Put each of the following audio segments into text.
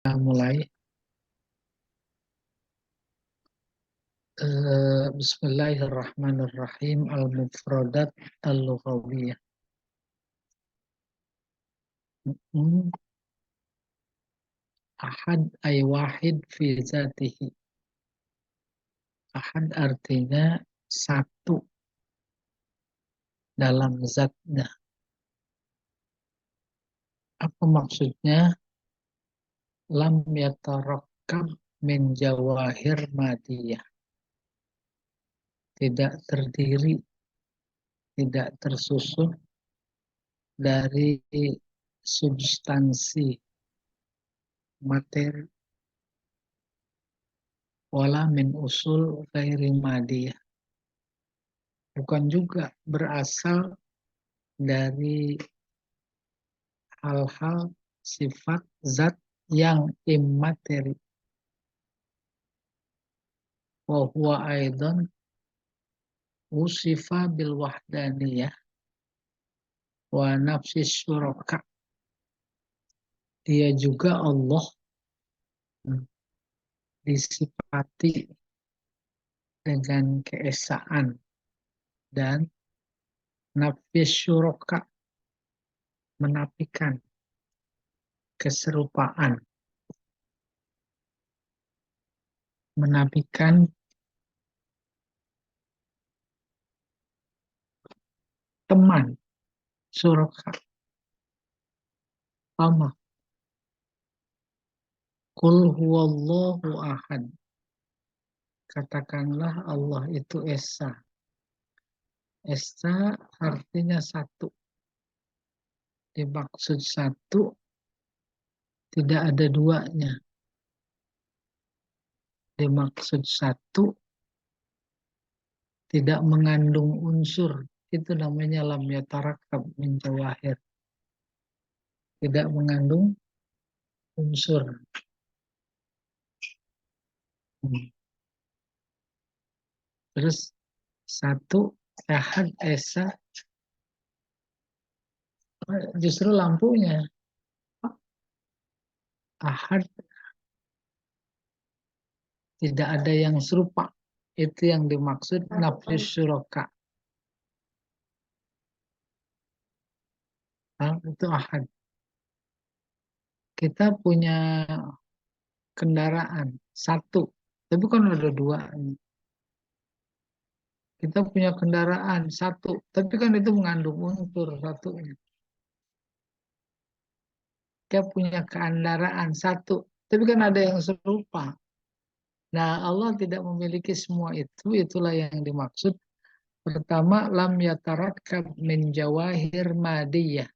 Mulai. Bismillahirrahmanirrahim. Al-mufradat al-lughawiyah. Hmm, Ahad ay wahid fi zatihi. Ahad artinya satu dalam zatnya. Apa maksudnya? Lam yatarakkab min jawahir madiyah. Tidak terdiri, tidak tersusun dari substansi materi, wala min usul ghairi madiyah. Bukan juga berasal dari hal-hal sifat zat yang immateri. Wa huwa aidan usifa bil wahdaniyah wa nafsis syuraka. Dia juga Allah disifati dengan keesaan dan nafis syuraka, menafikan keserupaan, menafikan teman syuraka. Sama. Qul huwallahu ahad. Katakanlah Allah itu Esa. Esa artinya satu. Dimaksud satu, tidak ada duanya. Dimaksud satu, tidak mengandung unsur. Itu namanya lam yatarakab min jawahir. Tidak mengandung unsur. Terus satu, ahad, esa, justru lampunya. Ahad, tidak ada yang serupa. Itu yang dimaksud nafis syuraka. Itu ahad. Kita punya kendaraan satu, tapi kan ada dua. Kita punya kendaraan satu, tapi kan itu mengandung unsur satunya. Kita punya kendaraan satu, tapi kan ada yang serupa. Nah, Allah tidak memiliki semua itu, itulah yang dimaksud. Pertama, lam yatarakkab min jawahir madiyah,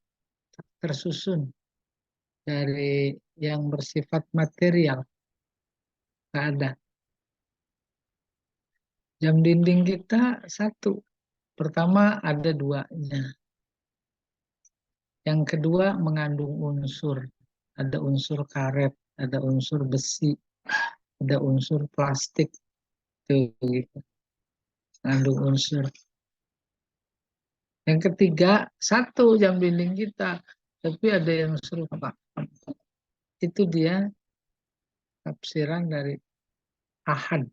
tersusun dari yang bersifat material. Tidak ada. Jam dinding kita satu. Pertama ada duanya. Yang kedua mengandung unsur. Ada unsur karet, ada unsur besi, ada unsur plastik. Tuh, gitu. Mengandung unsur. Yang ketiga, satu jam dinding kita. Tapi ada yang serupa. Itu dia tafsiran dari ahad.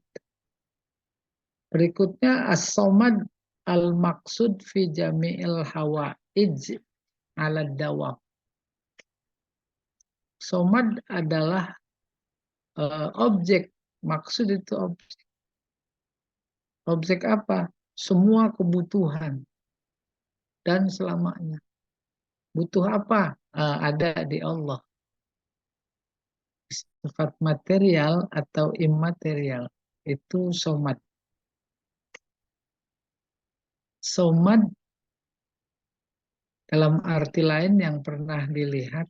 Berikutnya as-somad al-maksud fi jami'il hawaij ala dawab. Somad adalah objek. Maksud itu objek. Objek apa? Semua kebutuhan dan selamanya. Butuh apa? Ada di Allah. Sifat material atau immaterial. Itu somad. Somad dalam arti lain yang pernah dilihat,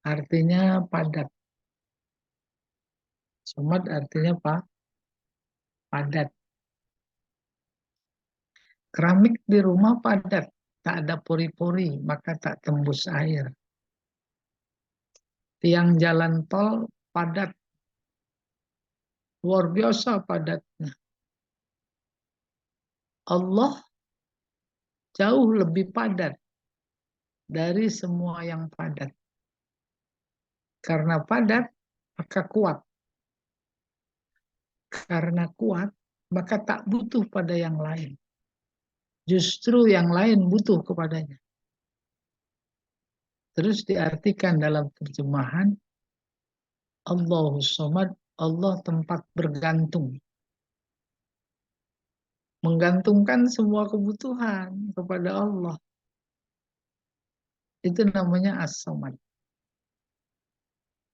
artinya padat. Somad artinya apa? Padat. Keramik di rumah padat. Tak ada pori-pori, maka tak tembus air. Tiang jalan tol padat. Luar biasa padatnya. Allah jauh lebih padat dari semua yang padat. Karena padat, maka kuat. Karena kuat, maka tak butuh pada yang lain. Justru yang lain butuh kepadanya. Terus diartikan dalam terjemahan, Allahus Somad, Allah tempat bergantung. Menggantungkan semua kebutuhan kepada Allah. Itu namanya as-somad.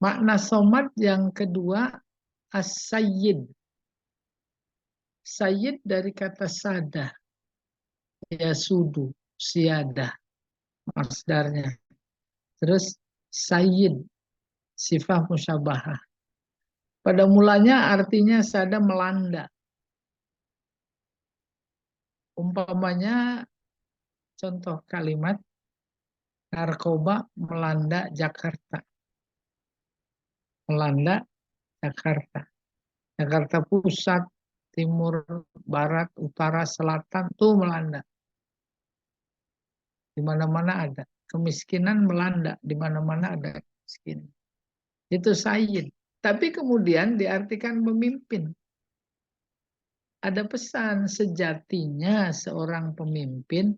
Makna somad yang kedua, as-sayyid. Sayyid dari kata sada, yasudu, siadah, masdarnya. Terus sayyid, sifat musyabahah. Pada mulanya artinya sada melanda. Umpamanya contoh kalimat narkoba melanda Jakarta. Melanda Jakarta. Jakarta Pusat, Timur, Barat, Utara, Selatan tuh melanda. Di mana-mana ada. Kemiskinan melanda, di mana-mana ada kemiskinan. Itu sayyid. Tapi kemudian diartikan pemimpin. Ada pesan sejatinya seorang pemimpin,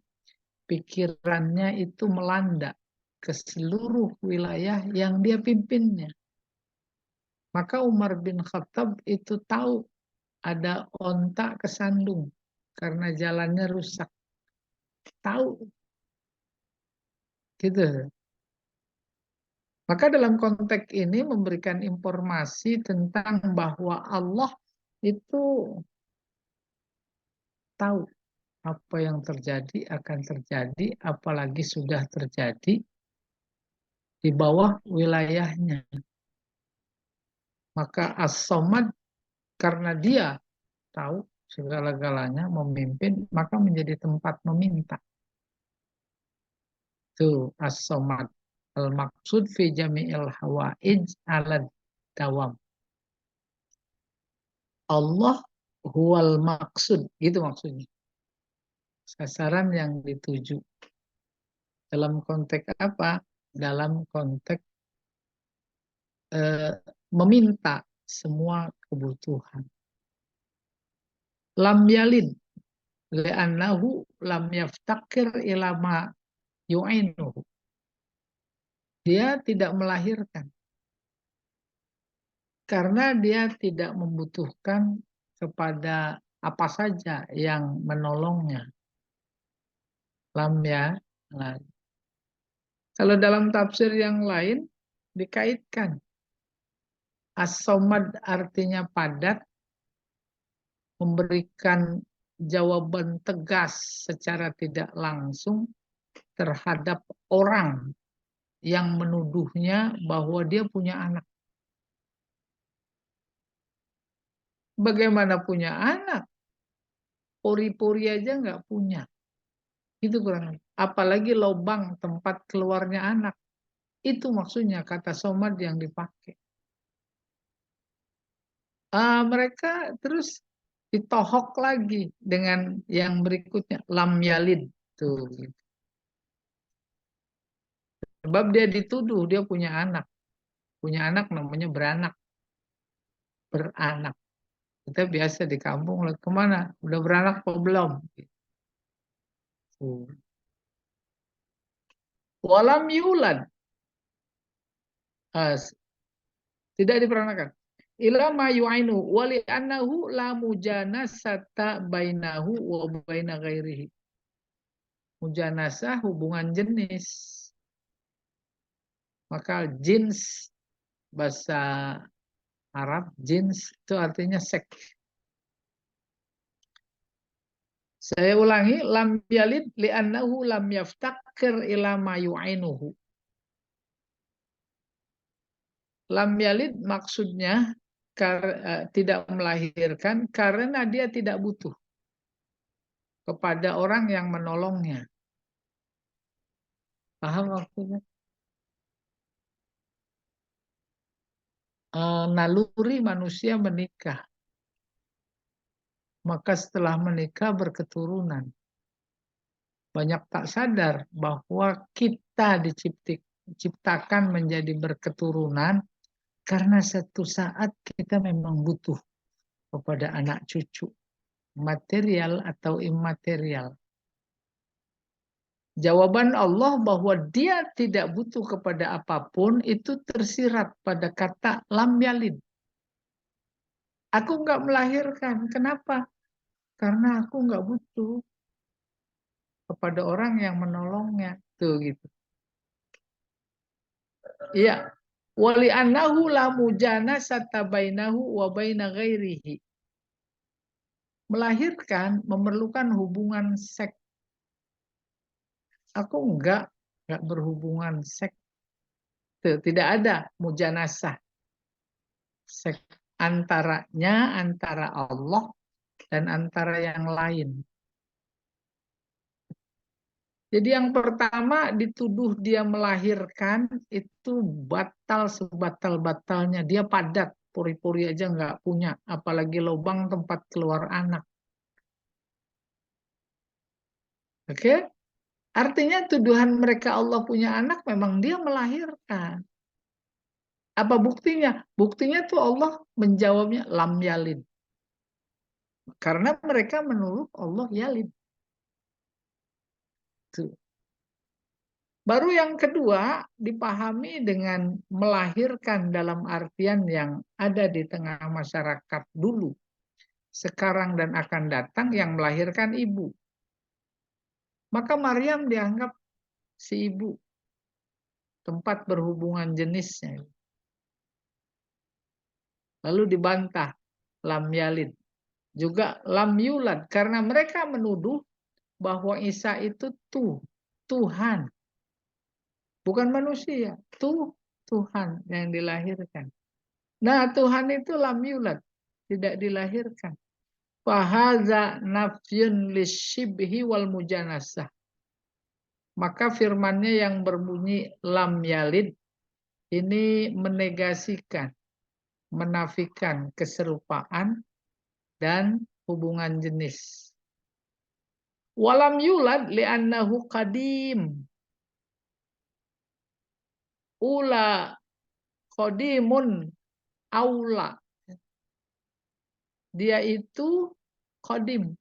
pikirannya itu melanda ke seluruh wilayah yang dia pimpinnya. Maka Umar bin Khattab itu tahu ada onta kesandung karena jalannya rusak. Tahu. Gitu. Maka dalam konteks ini memberikan informasi tentang bahwa Allah itu tahu apa yang terjadi akan terjadi, apalagi sudah terjadi di bawah wilayahnya. Maka As-Somad karena dia tahu segala-galanya memimpin, maka menjadi tempat meminta. Itu As-Somad. Al-Maqsud fi jami'il hawaij alad dawam. Allah huwal maksud, gitu maksudnya. Sasaran yang dituju. Dalam konteks apa? Dalam konteks meminta semua kebutuhan. Lam yalid li'annahu lam yaftakir ilama yu'inuhu. Dia tidak melahirkan karena dia tidak membutuhkan kepada apa saja yang menolongnya. Lam ya. Nah, kalau dalam tafsir yang lain dikaitkan as-somad artinya padat, memberikan jawaban tegas secara tidak langsung terhadap orang yang menuduhnya bahwa dia punya anak. Bagaimana punya anak? Pori-pori aja nggak punya. Itu kurang lebih. Apalagi lubang tempat keluarnya anak. Itu maksudnya kata somad yang dipakai. Mereka terus ditohok lagi dengan yang berikutnya. Lam yalid. Tuh. Sebab dia dituduh dia punya anak. Punya anak namanya beranak. Beranak. Kita biasa di kampung, kemana? Udah beranak apa belum? Tuh. Walam yulad. Tidak diperanakan. Ila ma yu'ainu wali annahu la mujanasata bainahu wa baina ghairihi. Mujanasah hubungan jenis. Maka jins bahasa Arab jins itu artinya seks. Saya ulangi, lam yalid li'annahu lam yaftakir ila ma yu'inuhu. Lam yalid maksudnya tidak melahirkan karena dia tidak butuh kepada orang yang menolongnya. Paham maksudnya? Naluri manusia menikah. Maka setelah menikah berketurunan. Banyak tak sadar bahwa kita ciptakan menjadi berketurunan karena satu saat kita memang butuh kepada anak cucu, material atau imaterial. Jawaban Allah bahwa dia tidak butuh kepada apapun itu tersirat pada kata lam yalid. Aku nggak melahirkan. Kenapa? Karena aku nggak butuh kepada orang yang menolongnya. Tuh gitu. Iya. Wali annahu la mujanasata bainahu wa baina ghairihi. Melahirkan memerlukan hubungan seks. Aku enggak berhubungan seks. Tidak ada mujanasah. Seks antaranya antara Allah dan antara yang lain. Jadi yang pertama dituduh dia melahirkan itu batal sebatal-batalnya. Dia padat, puri-puri aja nggak punya. Apalagi lubang tempat keluar anak. Oke? Artinya tuduhan mereka Allah punya anak memang dia melahirkan. Apa buktinya? Buktinya tuh Allah menjawabnya lam yalid. Karena mereka menuduh Allah yalid. Tuh. Baru yang kedua dipahami dengan melahirkan dalam artian yang ada di tengah masyarakat dulu, sekarang dan akan datang yang melahirkan ibu. Maka Maryam dianggap si ibu, tempat berhubungan jenisnya. Lalu dibantah lam yalid, juga lam yulad karena mereka menuduh bahwa Isa itu Tuhan. Bukan manusia, Tuhan yang dilahirkan. Nah, Tuhan itu lam yulad, tidak dilahirkan. Fahaza nafyun lisyibhi wal mujanasah. Maka firmannya yang berbunyi lam yalid ini menegasikan, menafikan keserupaan dan hubungan jenis. Walam yulad li'annahu qadim. Ula qadimun aula. Dia itu qadim,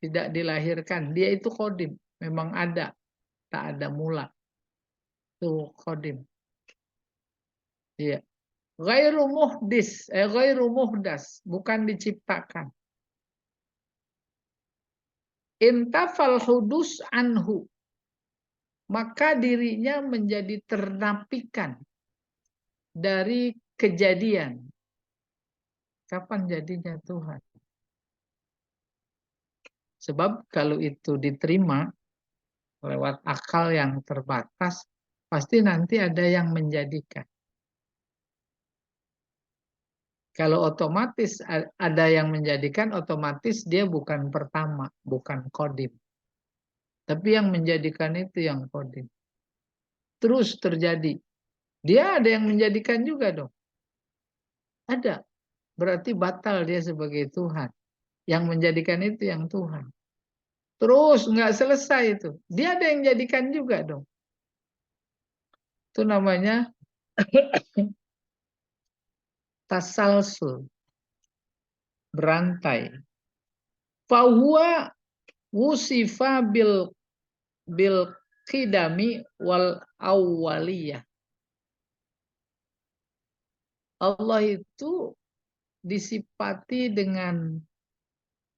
tidak dilahirkan. Dia itu qadim, memang ada, tak ada mula. Itu qadim. Iya. Ghairu muhdis, ghairu muhdas, bukan diciptakan. Intafal hudus anhu, maka dirinya menjadi ternapikan dari kejadian. Kapan jadinya Tuhan? Sebab kalau itu diterima lewat akal yang terbatas, pasti nanti ada yang menjadikan. Kalau otomatis ada yang menjadikan, otomatis dia bukan pertama, bukan kodim. Tapi yang menjadikan itu yang kodim. Terus terjadi. Dia ada yang menjadikan juga dong. Ada. Berarti batal dia sebagai Tuhan. Yang menjadikan itu yang Tuhan. Terus nggak selesai itu. Dia ada yang jadikan juga dong. Itu namanya tasalsul. Berantai. Fahuwa wusifa bil qidami wal awwaliyah. Allah itu disifati dengan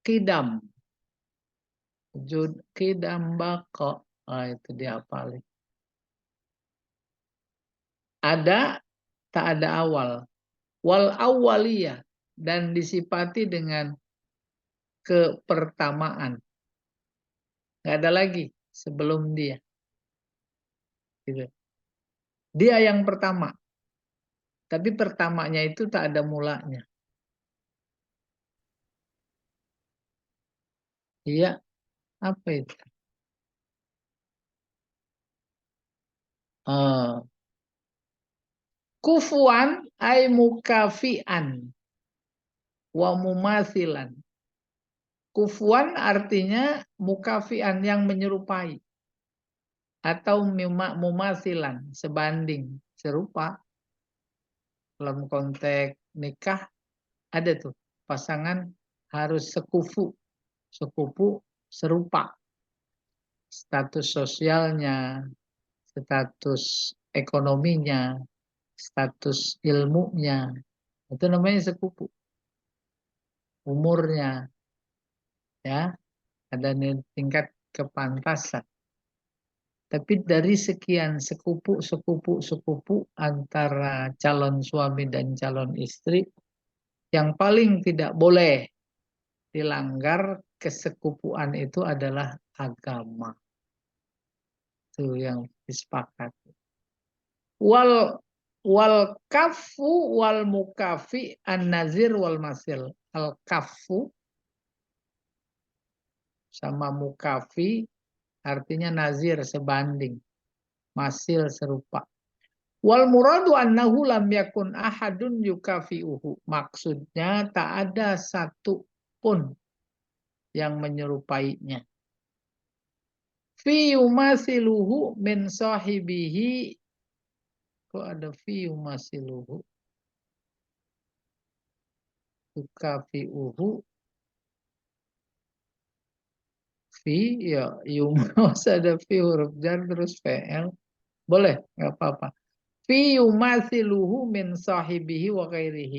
qidam. Qidam baqa. Itu dia paling. Ada, tak ada awal. Wal awwaliyah. Dan disifati dengan kepertamaan. Nggak ada lagi sebelum dia. Gitu. Dia yang pertama. Tapi pertamanya itu tak ada mulanya. Iya, apa itu? Kufuan ay mukafian wa mumathilan. Kufuan artinya mukafian yang menyerupai. atau mumasilan, sebanding, serupa. Dalam konteks nikah ada tuh pasangan harus sekufu, serupa, status sosialnya, status ekonominya, status ilmunya, itu namanya sekufu. Umurnya, ya, ada tingkat kepantasan. Tapi dari sekian sepupu antara calon suami dan calon istri, yang paling tidak boleh dilanggar kesekupuan itu adalah agama. Itu yang disepakati. Wal kafu wal mukafi an nazir wal masil. Al kafu sama mukafi artinya nazir, sebanding, masil, serupa. Wal muradu annahu lam yakun ahadun yukafi'uhu. Maksudnya tak ada satu pun yang menyerupainya. Fi yumasiluhu min sahibihi. Kok ada fi yumasiluhu? Yukafi'uhu. Fi, ya yumas ada fi huruf jar terus fi'il. Boleh, nggak apa-apa. Fi yumasiluhu min sahibihi wa ghairihi.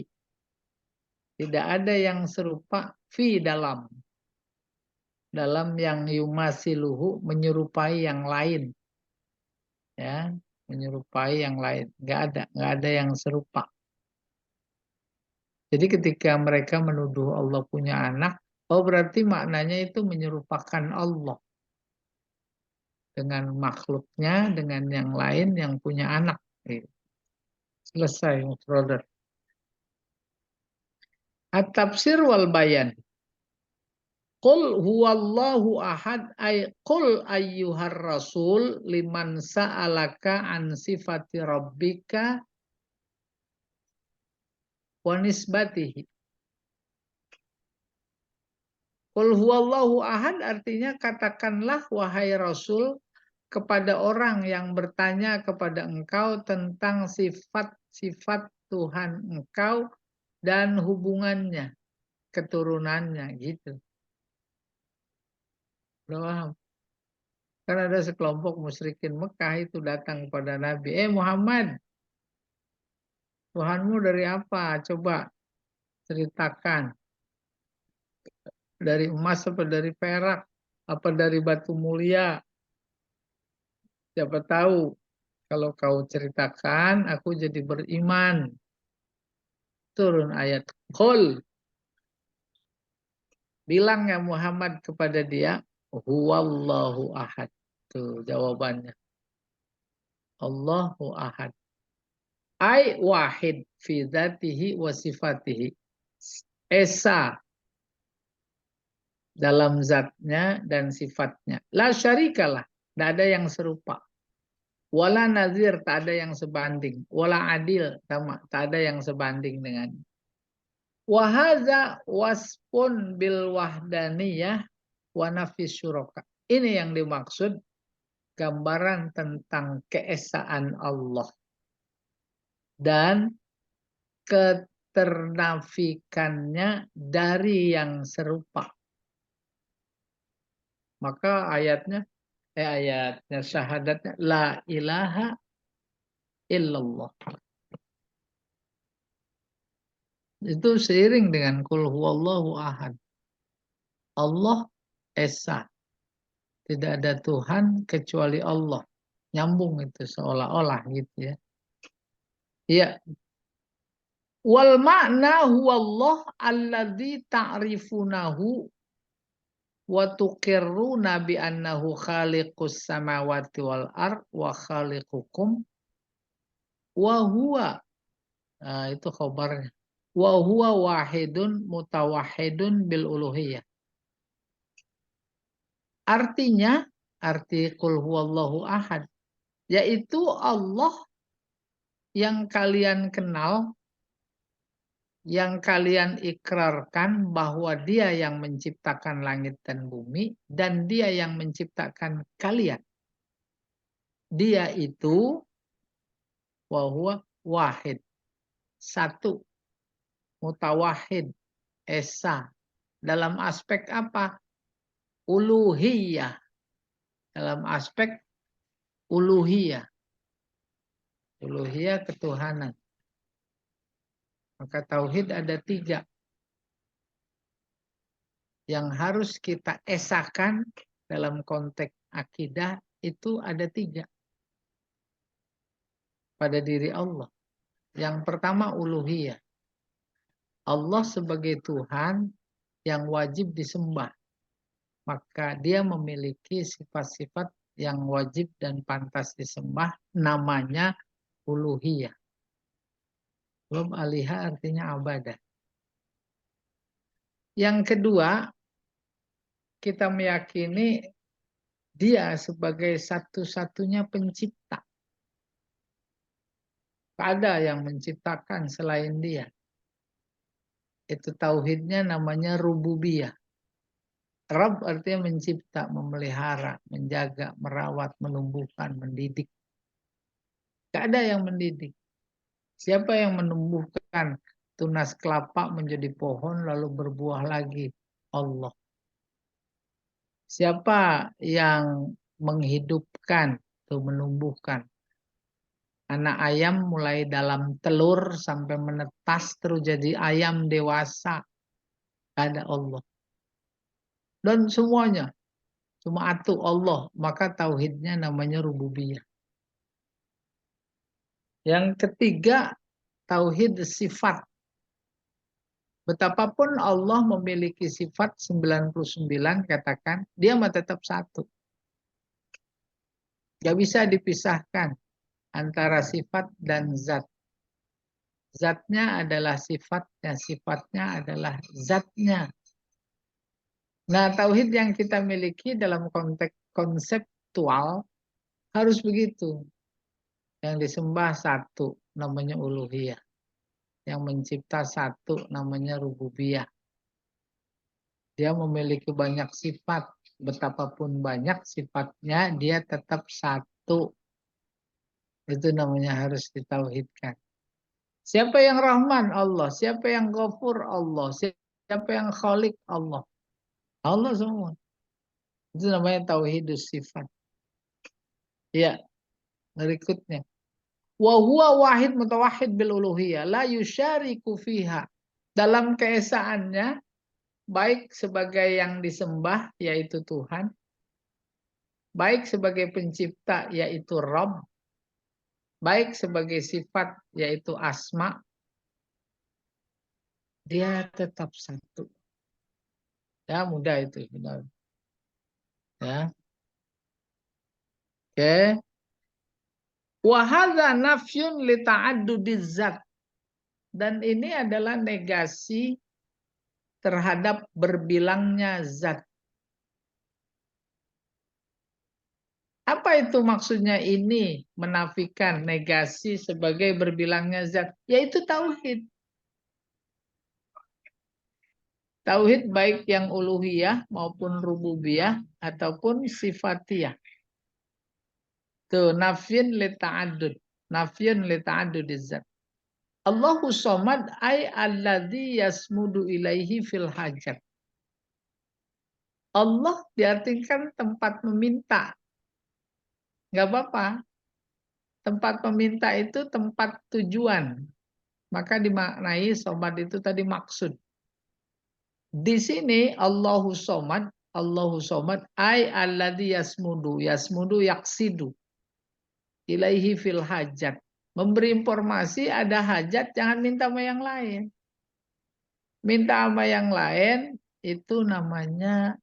Tidak ada yang serupa fi dalam yang yumasiluhu, menyerupai yang lain, ya, menyerupai yang lain, nggak ada yang serupa. Jadi ketika mereka menuduh Allah punya anak, oh berarti maknanya itu menyerupakan Allah dengan makhluknya, dengan yang lain yang punya anak. Selesai, brother. At-tafsir wal bayan. Qul huwallahu ahad, ay qul ayyuhar rasul liman sa'alaka an sifati rabbika wa nisbatihi. Qul huwallahu ahad artinya katakanlah wahai rasul kepada orang yang bertanya kepada engkau tentang sifat-sifat Tuhan engkau dan hubungannya, keturunannya, gitu. Paham? Kan ada sekelompok musyrikin Mekah itu datang kepada Nabi. Muhammad, Tuhanmu dari apa? Coba ceritakan. Dari emas apa dari perak? Apa dari batu mulia? Siapa tahu kalau kau ceritakan, aku jadi beriman. Turun ayat. Qul. Bilang ya Muhammad kepada dia, huwallahu ahad. Tuh jawabannya. Allahu ahad. Ai wahid fi dzatihi wa sifatihi. Esa dalam zatnya dan sifatnya. La syarikalah. Tidak ada yang serupa. Wala nazir, tak ada yang sebanding. Wala adil, sama, tak ada yang sebanding dengan. Wahaza waspun bil wahdaniyah wa nafis syuraka. Ini yang dimaksud gambaran tentang keesaan Allah dan keternafikannya dari yang serupa. Maka ayatnya syahadatnya la ilaha illallah. Itu seiring dengan qul huwallahu ahad. Allah esa. Tidak ada Tuhan kecuali Allah. Nyambung itu seolah-olah gitu ya. Iya. Wal makna huwallah alladzi ta'rifunahu wa tuqirruna bi annahu khaliqus samawati wal ard wa khaliqukum wa huwa. Nah, itu khabarnya. Wa huwa wahidun mutawahhidun bil uluhiyah. Artinya, arti qul huwallahu ahad, yaitu Allah yang kalian kenal, yang kalian ikrarkan bahwa dia yang menciptakan langit dan bumi, dan dia yang menciptakan kalian. dia itu wa huwa wahid, satu, mutawahid, esa. Dalam aspek apa? Uluhiyah. Dalam aspek uluhiyah. Uluhiyah ketuhanan. Maka tauhid ada 3 yang harus kita esakan dalam konteks akidah, itu ada 3 pada diri Allah. Yang pertama uluhiyah. Allah sebagai Tuhan yang wajib disembah. Maka dia memiliki sifat-sifat yang wajib dan pantas disembah, namanya uluhiyah. Belum alihah artinya abadah. Yang kedua, kita meyakini dia sebagai satu-satunya pencipta. Tak ada yang menciptakan selain dia. Itu tauhidnya namanya rububiyah. Rabb artinya mencipta, memelihara, menjaga, merawat, menumbuhkan, mendidik. Tak ada yang mendidik. Siapa yang menumbuhkan tunas kelapa menjadi pohon lalu berbuah lagi? Allah. Siapa yang menghidupkan, atau menumbuhkan anak ayam mulai dalam telur sampai menetas terus jadi ayam dewasa? Ada Allah. Dan semuanya cuma atu Allah, maka tauhidnya namanya rububiyah. Yang ketiga, tauhid sifat. Betapapun Allah memiliki sifat 99, katakan, dia mah tetap satu. Gak bisa dipisahkan antara sifat dan zat. Zatnya adalah sifatnya, sifatnya adalah zatnya. Nah, tauhid yang kita miliki dalam konteks konseptual harus begitu. Yang disembah satu, namanya uluhiyah. Yang mencipta satu, namanya rububiyah. Dia memiliki banyak sifat. Betapapun banyak sifatnya, dia tetap satu. Itu namanya harus ditauhidkan. Siapa yang Rahman? Allah. Siapa yang Ghafur? Allah. Siapa yang Khalik? Allah. Allah semua. Itu namanya tauhidus sifat. Ya, berikutnya. Wa huwa wahid mutawahhid bil uluhiyah, la yusyariku fiha. Dalam keesaannya, baik sebagai yang disembah, yaitu Tuhan, baik sebagai pencipta, yaitu Rabb, baik sebagai sifat, yaitu asma, dia tetap satu. Ya, mudah itu. Benar. Ya. Oke. Wa hadza nafyun li ta'addudiz zat. Dan ini adalah negasi terhadap berbilangnya zat. Apa itu maksudnya ini? Menafikan, negasi sebagai berbilangnya zat. Yaitu tauhid. Tauhid baik yang uluhiyah maupun rububiyah ataupun sifatiyah. Tuh, nafyin li ta'addud. Nafyun li ta'addudiz zat. Allahu somad ay alladzi yasmudu ilaihi fil hajat. Allah diartikan tempat meminta. Nggak apa-apa. Tempat meminta itu tempat tujuan. Maka dimaknai somad itu tadi maksud. Di sini Allahu somad ay alladzi yasmudu. Yasmudu yaksidu. Ilaihi fil hajat. Memberi informasi ada hajat, jangan minta sama yang lain. Minta sama yang lain itu namanya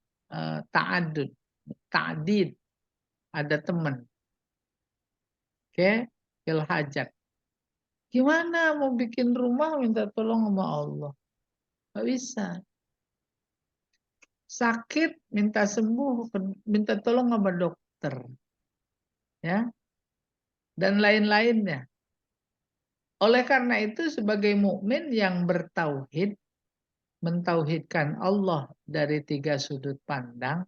ta'adud, ta'did, ada teman. Oke, fil hajat. Gimana mau bikin rumah minta tolong sama Allah? Gak bisa. Sakit minta sembuh, minta tolong sama dokter. Ya. Dan lain-lainnya. Oleh karena itu sebagai mukmin yang bertauhid, mentauhidkan Allah dari 3 sudut pandang,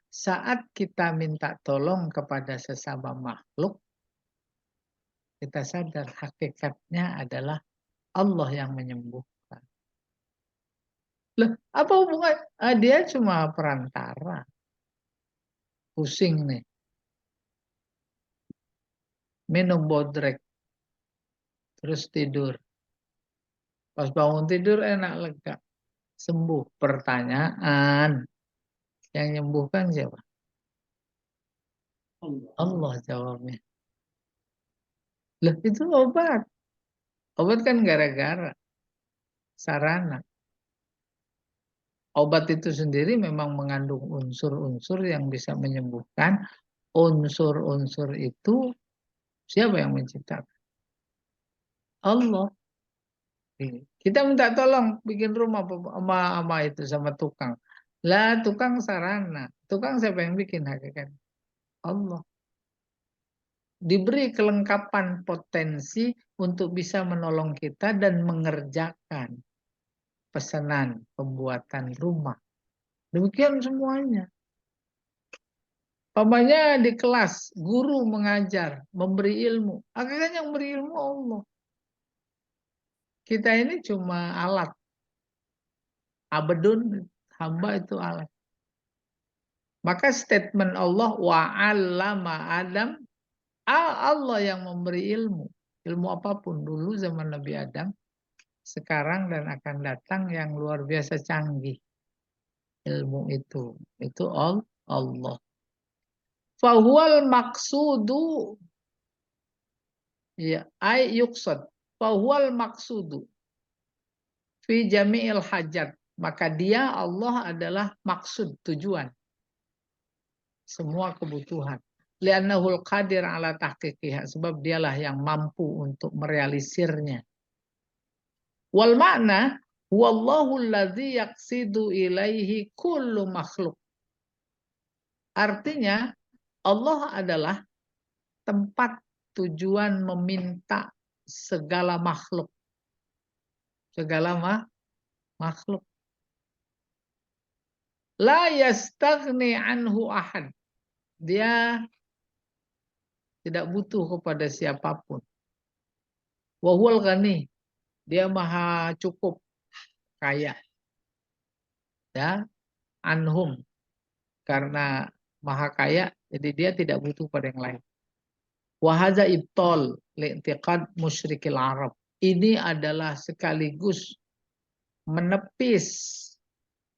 saat kita minta tolong kepada sesama makhluk, kita sadar hakikatnya adalah Allah yang menyembuhkan. Loh, apa hubungan? Dia cuma perantara. Pusing nih. Minum bodrek. Terus tidur. Pas bangun tidur enak lega. Sembuh. Pertanyaan. Yang menyembuhkan siapa? Allah jawabnya. Loh, itu obat. Obat kan gara-gara. Sarana. Obat itu sendiri memang mengandung unsur-unsur yang bisa menyembuhkan. Unsur-unsur itu siapa yang menciptakan? Allah. Kita minta tolong bikin rumah sama itu sama tukang. Lah tukang sarana. Tukang siapa yang bikin hakikat? Allah. Diberi kelengkapan potensi untuk bisa menolong kita dan mengerjakan pesanan pembuatan rumah. Demikian semuanya. Pamannya di kelas, guru mengajar, memberi ilmu. Akhirnya yang memberi ilmu Allah. Kita ini cuma alat. Abedun, hamba itu alat. Maka statement Allah, wa'allama Adam, Allah yang memberi ilmu. Ilmu apapun dulu zaman Nabi Adam, sekarang dan akan datang yang luar biasa canggih. Ilmu itu. Itu Allah. Fahuwal maksudu, ya, ay yuksad. Fahuwal maksudu fi jami'il hajat. Maka dia Allah adalah maksud, tujuan. Semua kebutuhan. Li'annahul qadir ala tahqiqiha. Sebab dialah yang mampu untuk merealisirnya. Wal makna, wallahu alladhi yaqsidu ilaihi kullu makhluk. Artinya, Allah adalah tempat tujuan meminta segala makhluk. Segala makhluk. La yastaghni anhu ahad. Dia tidak butuh kepada siapapun. Wa huwal ghani. Dia maha cukup, kaya. Ya, anhum. Karena maha kaya, jadi dia tidak butuh pada yang lain. Wa hadza ibtal li'tiqad musyrikil Arab. Ini adalah sekaligus menepis,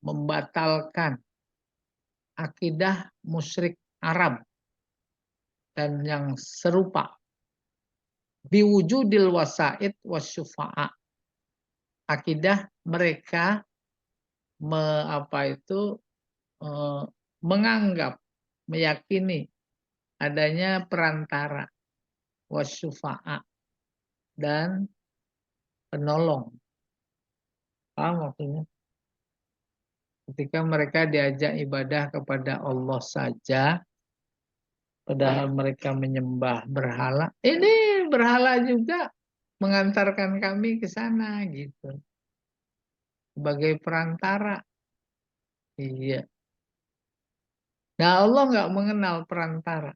membatalkan akidah musyrik Arab dan yang serupa. Biwujudil wasaid wasyufa'a. Akidah mereka menganggap, meyakini adanya perantara wasyufa'a dan penolong. Paham maksudnya? Ketika mereka diajak ibadah kepada Allah saja, padahal mereka menyembah berhala. Ini berhala juga mengantarkan kami ke sana gitu. Sebagai perantara. Iya. Nah, Allah nggak mengenal perantara.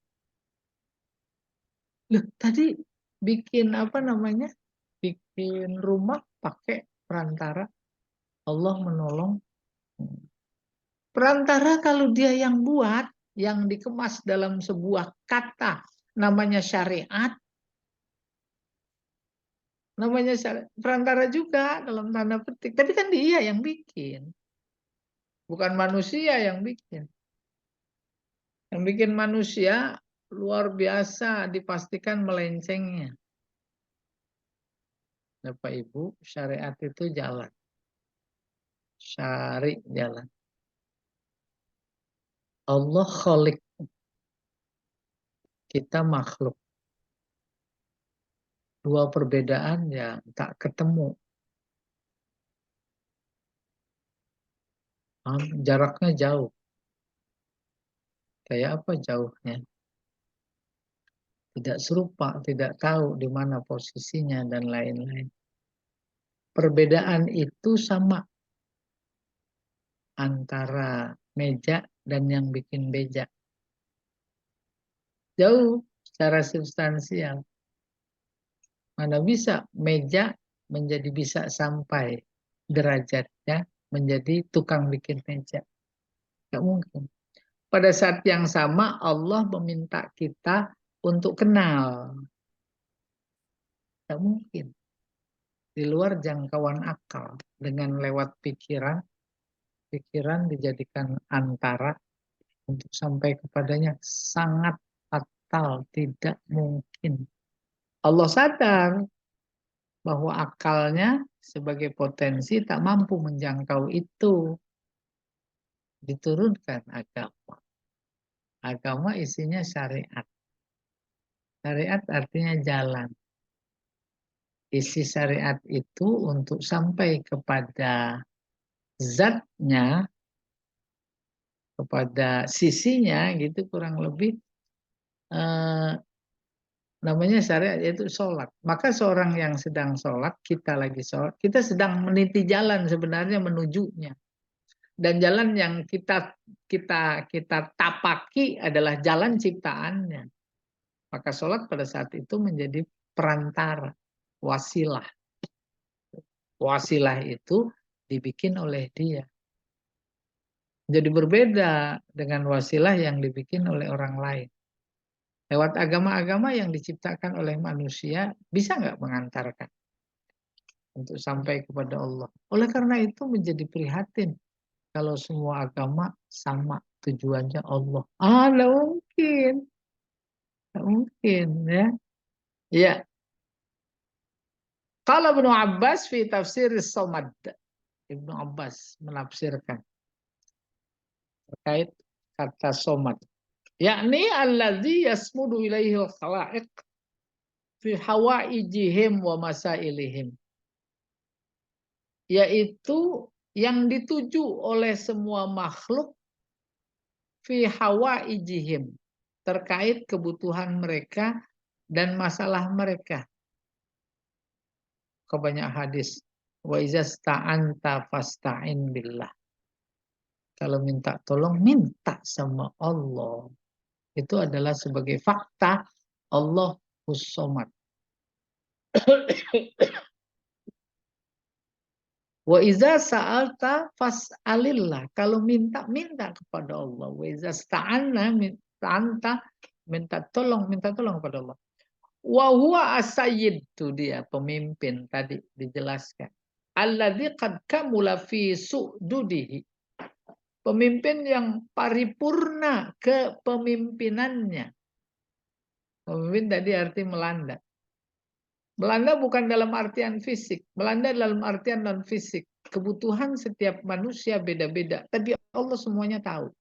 Loh, tadi bikin apa namanya? Bikin rumah pakai perantara. Allah menolong. Perantara kalau dia yang buat, yang dikemas dalam sebuah kata namanya syariat, namanya perantara juga dalam tanda petik. Tapi kan dia yang bikin, bukan manusia yang bikin. Yang bikin manusia luar biasa dipastikan melencengnya. Bapak Ibu, syariat itu jalan. Syari jalan. Allah khalik. Kita makhluk. Dua perbedaan yang tak ketemu. Jaraknya jauh. Kayak apa jauhnya? Tidak serupa, tidak tahu di mana posisinya dan lain-lain. Perbedaan itu sama antara meja dan yang bikin beja. Jauh secara substansial. Mana bisa meja menjadi bisa sampai derajatnya menjadi tukang bikin meja. Nggak mungkin. Pada saat yang sama Allah meminta kita untuk kenal. Nggak mungkin. Di luar jangkauan akal. Dengan lewat pikiran, pikiran dijadikan antara untuk sampai kepadanya sangat fatal, tidak mungkin. Allah sadar bahwa akalnya sebagai potensi tak mampu menjangkau itu. Diturunkan agama. Agama isinya syariat. Syariat artinya jalan. Isi syariat itu untuk sampai kepada zatnya, kepada sisinya gitu kurang lebih eh, namanya syariat yaitu sholat. Maka seorang yang sedang sholat, kita lagi sholat, kita sedang meniti jalan sebenarnya menujunya. Dan jalan yang kita tapaki adalah jalan ciptaannya. Maka sholat pada saat itu menjadi perantara, wasilah. Wasilah itu dibikin oleh dia. Jadi berbeda dengan wasilah yang dibikin oleh orang lain. Lewat agama-agama yang diciptakan oleh manusia, bisa nggak mengantarkan untuk sampai kepada Allah. Oleh karena itu menjadi prihatin kalau semua agama sama tujuannya Allah. Nggak mungkin. Nggak mungkin ya. Ya. Kalau Ibnu Abbas fi tafsir Somad. Ibnu Abbas menafsirkan terkait kata Somad. Yakni alladzi yasmudu ilaihi al-khalaiq fi hawaijihim wa masailihim. Yaitu yang dituju oleh semua makhluk fi hawaijihim terkait kebutuhan mereka dan masalah mereka. Kebanyak hadis wa izasta'anta fasta'in billah. Kalau minta tolong minta sama Allah. Itu adalah sebagai fakta Allah Somad. Wa iza sa'alta fas'alillah. Kalau minta, minta kepada Allah. Wa iza sta'anna minta tolong kepada Allah. Wa huwa as-sayyid, itu dia pemimpin tadi dijelaskan. Alladzi qad kamula fi su'dudihi. Pemimpin yang paripurna kepemimpinannya. Pemimpin tadi arti melanda. Melanda bukan dalam artian fisik, melanda dalam artian non fisik. Kebutuhan setiap manusia beda-beda, tapi Allah semuanya tahu.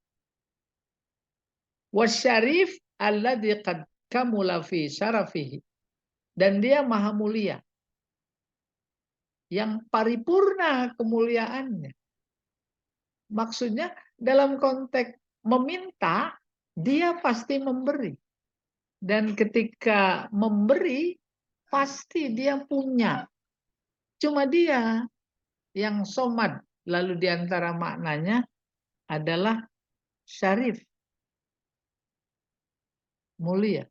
Wasyarif alladzi qad kamula fi syarafihi. Dan dia maha mulia. Yang paripurna kemuliaannya. Maksudnya dalam konteks meminta, dia pasti memberi. Dan ketika memberi, pasti dia punya. Cuma dia yang somad. Lalu diantara maknanya adalah syarif. Mulia.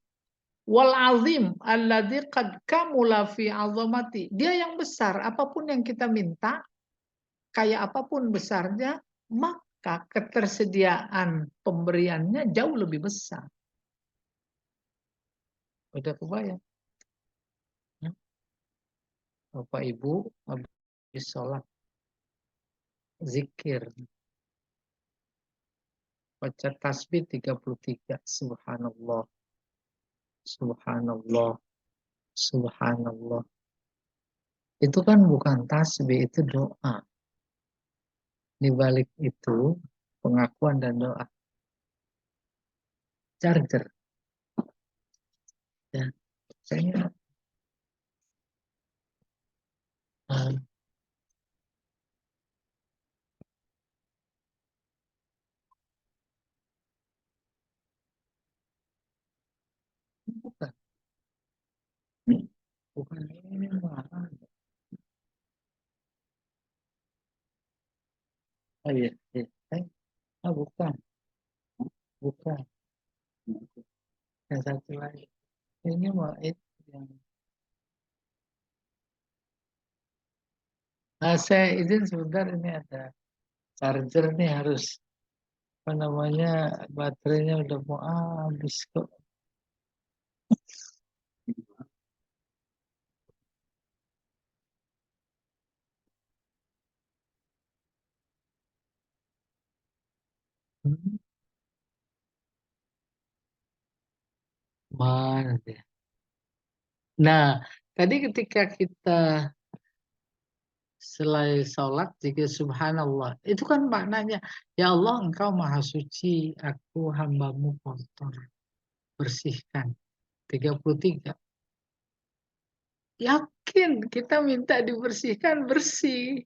Wal azim alladzi qad kamula fi azamati. Dia yang besar. Apapun yang kita minta, kayak apapun besarnya, maka ketersediaan pemberiannya jauh lebih besar. Udah kebayang? Bapak Ibu habis sholat, zikir, baca tasbih 33, subhanallah, subhanallah, subhanallah. Itu kan bukan tasbih, itu doa. Di balik itu pengakuan dan doa. Charger. Ya, saya bukan, bukan ini mah. Oh iya, iya. Bukan, bukan. Yang satu lagi. Ini mah itu yang Saya izin sebentar, ini ada charger nih, harus apa namanya, baterainya udah mau habis kok. Hmm, Mana dia? Nah, tadi ketika kita selai sholat jika subhanallah, itu kan maknanya, ya Allah engkau maha suci, aku hambamu kotor, bersihkan. 33. Yakin kita minta dibersihkan, bersih.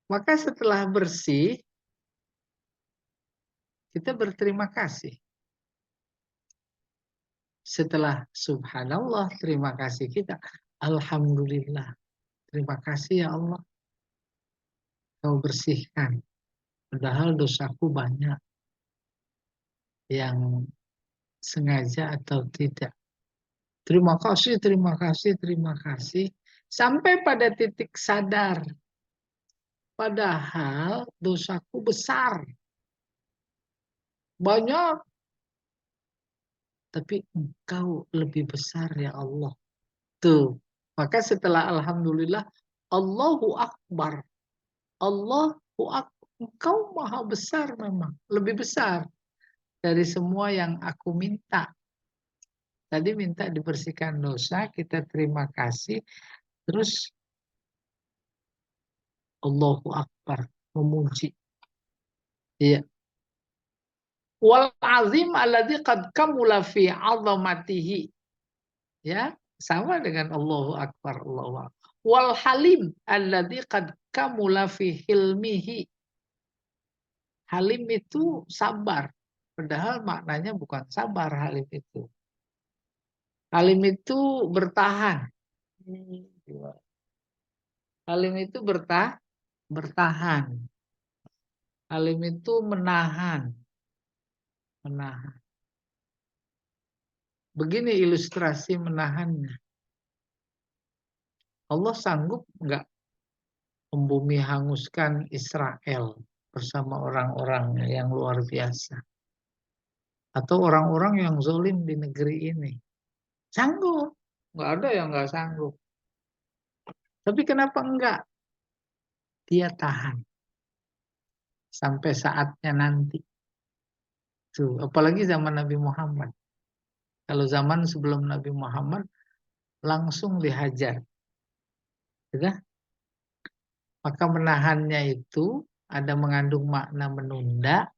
Maka setelah bersih, kita berterima kasih. Setelah subhanallah, terima kasih kita. Alhamdulillah. Terima kasih ya Allah, kau bersihkan. Padahal dosaku banyak, yang sengaja atau tidak. Terima kasih, terima kasih, terima kasih. Sampai pada titik sadar. Padahal dosaku besar. Banyak. Tapi engkau lebih besar ya Allah. Tuh. Maka setelah Alhamdulillah, Allahu Akbar. Allahu Akbar. Engkau maha besar memang. Lebih besar dari semua yang aku minta. Tadi minta dibersihkan dosa, kita terima kasih. Terus Allahu Akbar, memuji. Iya. Wal azim alladzi qad kamula fi 'azamatihi. Ya, sama dengan Allahu Akbar, Allahu Akbar. Wal halim alladzi qad kamula fi hilmihi. Halim itu sabar. Padahal maknanya bukan sabar halim itu. Halim itu bertahan. Halim itu bertahan. Halim itu menahan. Menahan. Begini ilustrasi menahannya. Allah sanggup nggak membumi hanguskan Israel bersama orang-orang yang luar biasa. Atau orang-orang yang zalim di negeri ini. Sanggup. Nggak ada yang nggak sanggup. Tapi kenapa enggak? Dia tahan. Sampai saatnya nanti. Tuh, apalagi zaman Nabi Muhammad. Kalau zaman sebelum Nabi Muhammad, langsung dihajar. Sudah? Maka menahannya itu ada mengandung makna menunda,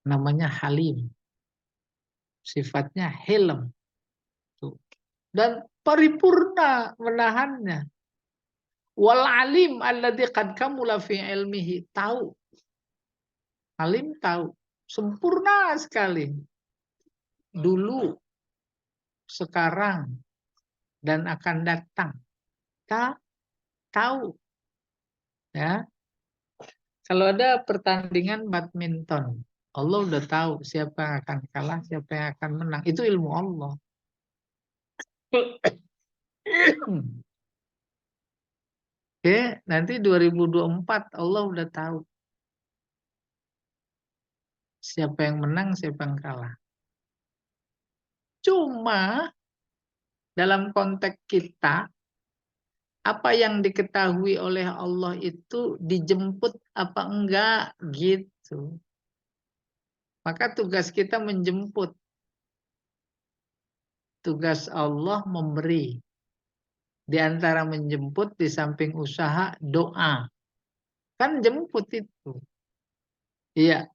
namanya halim. Sifatnya hilm. Tuh. Dan paripurna menahannya. Wal alim alladzi qad kamula fi ilmihi. Tahu. Alim tahu. Sempurna sekali. Dulu, sekarang, dan akan datang. Kita tahu. Ya. Kalau ada pertandingan badminton, Allah udah tahu siapa yang akan kalah, siapa yang akan menang. Itu ilmu Allah. Oke, nanti 2024 Allah udah tahu siapa yang menang, siapa yang kalah. Cuma dalam konteks kita, apa yang diketahui oleh Allah itu dijemput apa enggak gitu. Maka tugas kita menjemput. Tugas Allah memberi. Di antara menjemput, di samping usaha, doa. Kan jemput itu. Iya,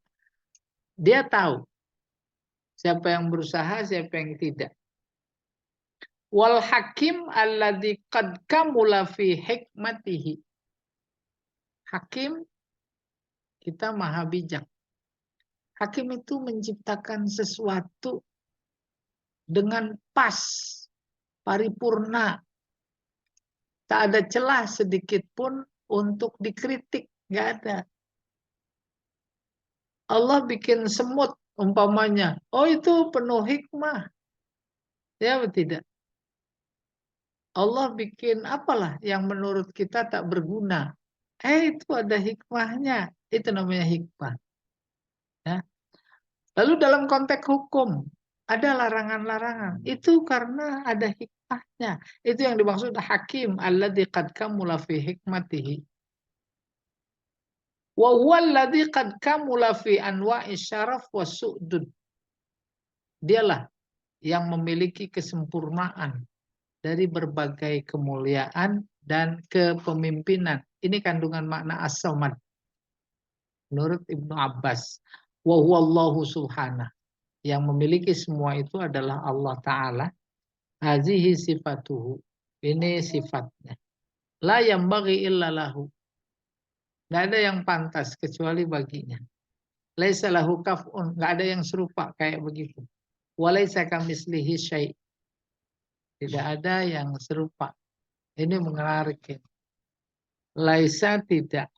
dia tahu siapa yang berusaha, siapa yang tidak. Wal hakim alladzi qad kamula fi hikmatihi. Hakim, kita maha bijak. Hakim itu menciptakan sesuatu dengan pas, paripurna. Tak ada celah sedikit pun untuk dikritik. Nggak ada. Allah bikin semut umpamanya. Oh itu penuh hikmah. Ya atau tidak? Allah bikin apalah yang menurut kita tak berguna. Itu ada hikmahnya. Itu namanya hikmah. Ya. Lalu dalam konteks hukum, ada larangan-larangan. Itu karena ada hikmahnya. Itu yang dimaksud hakim. Alladzi qad kamula fi hikmatihi. Wa huwa alladzi qad kamula fi anwa'i syaraf wa su'dud. Dialah yang memiliki kesempurnaan dari berbagai kemuliaan dan kepemimpinan. Ini kandungan makna as-samad menurut Ibnu Abbas. Wa huwallahu subhanahu. Yang memiliki semua itu adalah Allah Ta'ala. Hazihi sifatuhu. Ini sifatnya. La yambaghi illa lahu. Nggak ada yang pantas kecuali baginya. Laisa lahu kaf'un. Nggak ada yang serupa kayak begitu. Walaysa kamislihi syai'. Tidak ada yang serupa. Ini menarik. Laisa tidak.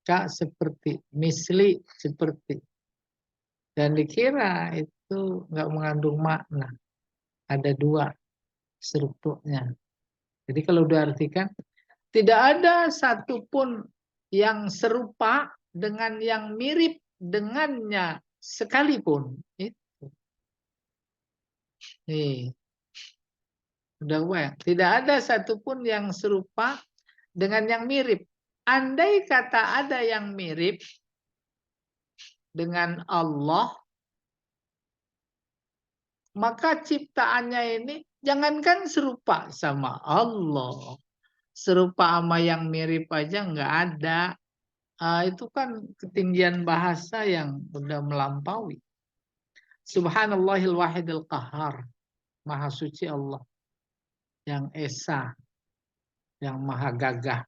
Kak seperti. Misli seperti. Dan dikira itu nggak mengandung makna. Ada dua strukturnya. Jadi kalau diartikan, tidak ada satupun yang serupa dengan yang mirip dengannya sekalipun. Itu. Nih, udah bayang. Tidak ada satupun yang serupa dengan yang mirip. Andai kata ada yang mirip dengan Allah, maka ciptaannya ini jangankan serupa sama Allah, serupa sama yang mirip aja nggak ada. Itu kan ketinggian bahasa yang udah melampaui. Subhanallahil wahidil qahar. Maha suci Allah yang esa, yang maha gagah.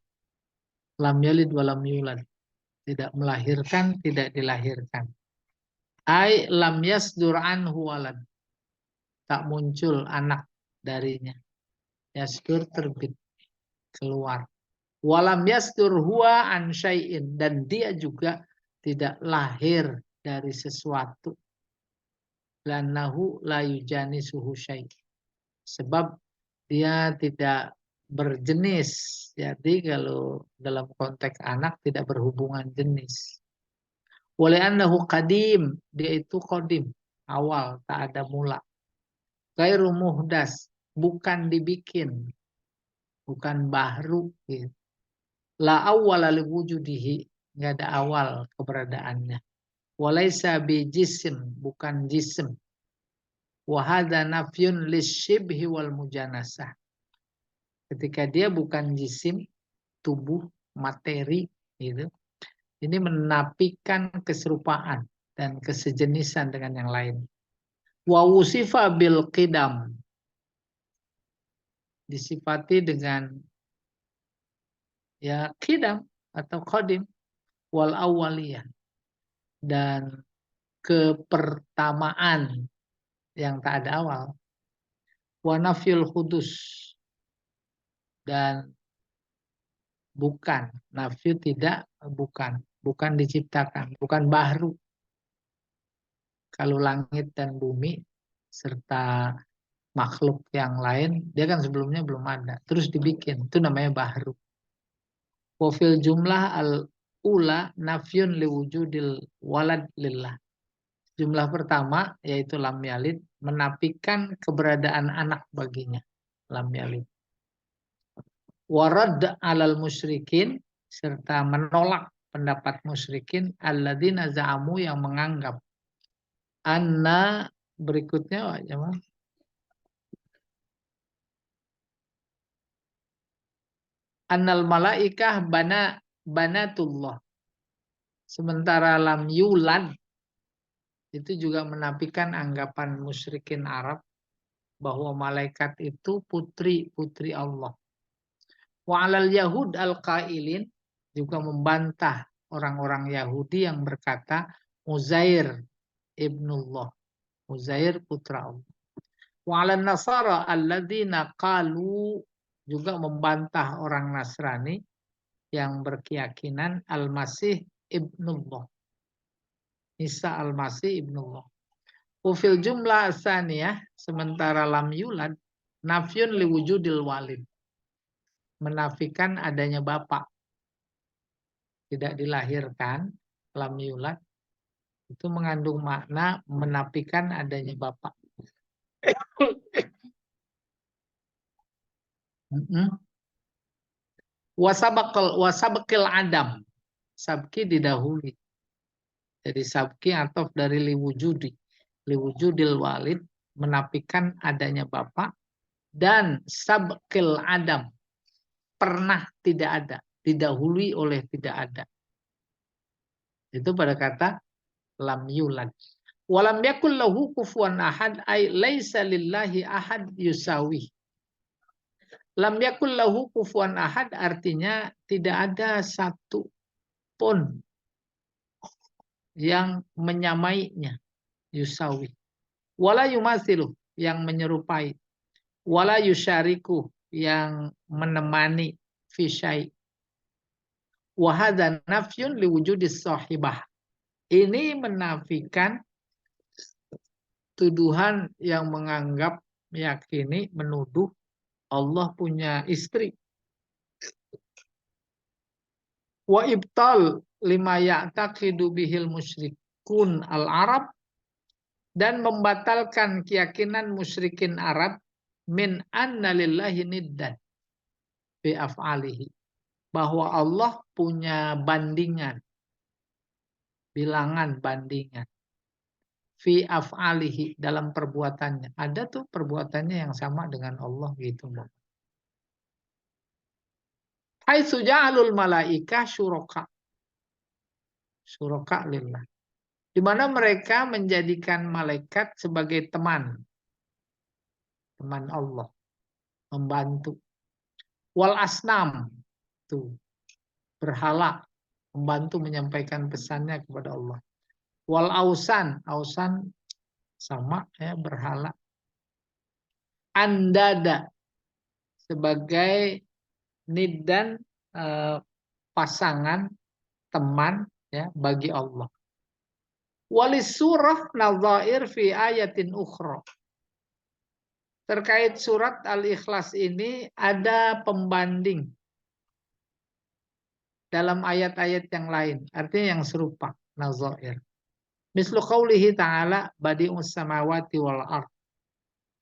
Lam yalid walam yulad. Tidak melahirkan, tidak dilahirkan. Ai lam yasdur anhu walad. Tak muncul anak darinya. Yasdur terbit, keluar. Walam yasdur huwa an syai'in. Dan dia juga tidak lahir dari sesuatu. Lannahu la yujani suhu syai'. Sebab dia tidak berjenis. Jadi kalau dalam konteks anak tidak berhubungan jenis. Oleh annahu qadim. Dia itu qadim. Awal, tak ada mula. Ghairu muhdas. Bukan dibikin. Bukan baru. Gitu. La awwala li wujudihi. Nggak ada awal keberadaannya. Walaysa bi jisim. Bukan jisim. Wahada nafyun lisyibhi wal mujanasah. Ketika dia bukan jisim, tubuh, materi, gitu. Ini menafikan keserupaan dan kesejenisan dengan yang lain. Wa wusifa bil qidam. Disifati dengan ya qidam atau qadim wal awaliyah dan kepertamaan yang tak ada awal. Wa nafyul hudus dan bukan, nafyu tidak, bukan diciptakan, bukan baru. Kalau langit dan bumi serta makhluk yang lain, dia kan sebelumnya belum ada. Terus dibikin, itu namanya baru. Wafil jumlah al-ula nafyun liwujudil walad lillah. Jumlah pertama, yaitu lam yalid, menafikan keberadaan anak baginya. Lam yalid. Warad alal musyrikin, serta menolak pendapat musyrikin, alladzina za'amu yang menganggap. Anna berikutnya, annal malaikah banatullah. Sementara lam yulad itu juga menafikan anggapan musyrikin Arab bahwa malaikat itu putri Allah. Wa alal yahud al-qailin juga membantah orang-orang Yahudi yang berkata Uzair ibnullah. Uzair putra Allah. Wa alal nasara alladzina qalu juga membantah orang Nasrani yang berkeyakinan Al-Masih ibnullah. Isa Al-Masih ibnullah. Ufil jumlah asaniyah, sementara lam yulad nafyun liwujudil walid. menafikan adanya bapak, tidak dilahirkan, lam yulad, itu mengandung makna menafikan adanya bapak. Wasabakil adam, sabki didahului. Jadi sabki atau dari liwujudil walid, menafikan adanya bapak, dan sabkil adam, pernah tidak ada, didahului oleh tidak ada. Itu pada kata lam yulad. Walam yakul lahu kufuwan ahad, ay laisa lillahi ahad yusawi. Lam yakul lahu kufuwan ahad artinya tidak ada satu pun yang menyamainya, yusawi. Wala yumathilu, yang menyerupai. Wala yusyariku, yang menemani, fi syai'. Wa hadza nafyun liwujudis sahibah. Ini menafikan tuduhan yang menganggap, meyakini, menuduh Allah punya istri. Wa ibtal lima ya'taqidu bihil musyrikun al-Arab, dan membatalkan keyakinan musyrikin Arab, min anna lillahi niddan fi af'alihi, bahwa Allah punya bandingan, bilangan bandingan, fi af'alihi, dalam perbuatannya. Ada tuh perbuatannya yang sama dengan Allah gitu. Haitsu ja'alul malaika syuraka. Syuraka lillah. Di mana mereka menjadikan malaikat sebagai teman. Teman Allah. Membantu. Wal asnam. Tuh. Berhala. Membantu menyampaikan pesannya kepada Allah. Wal ausan. Ausan sama ya, berhala. Andada. Sebagai niddan, pasangan, teman ya, bagi Allah. Walis surah nadzair fi ayatin ukhra. Terkait surat Al-Ikhlas ini ada pembanding dalam ayat-ayat yang lain, artinya yang serupa, nadzair. Mislu qaulihi ta'ala badi'us samawati wal ard,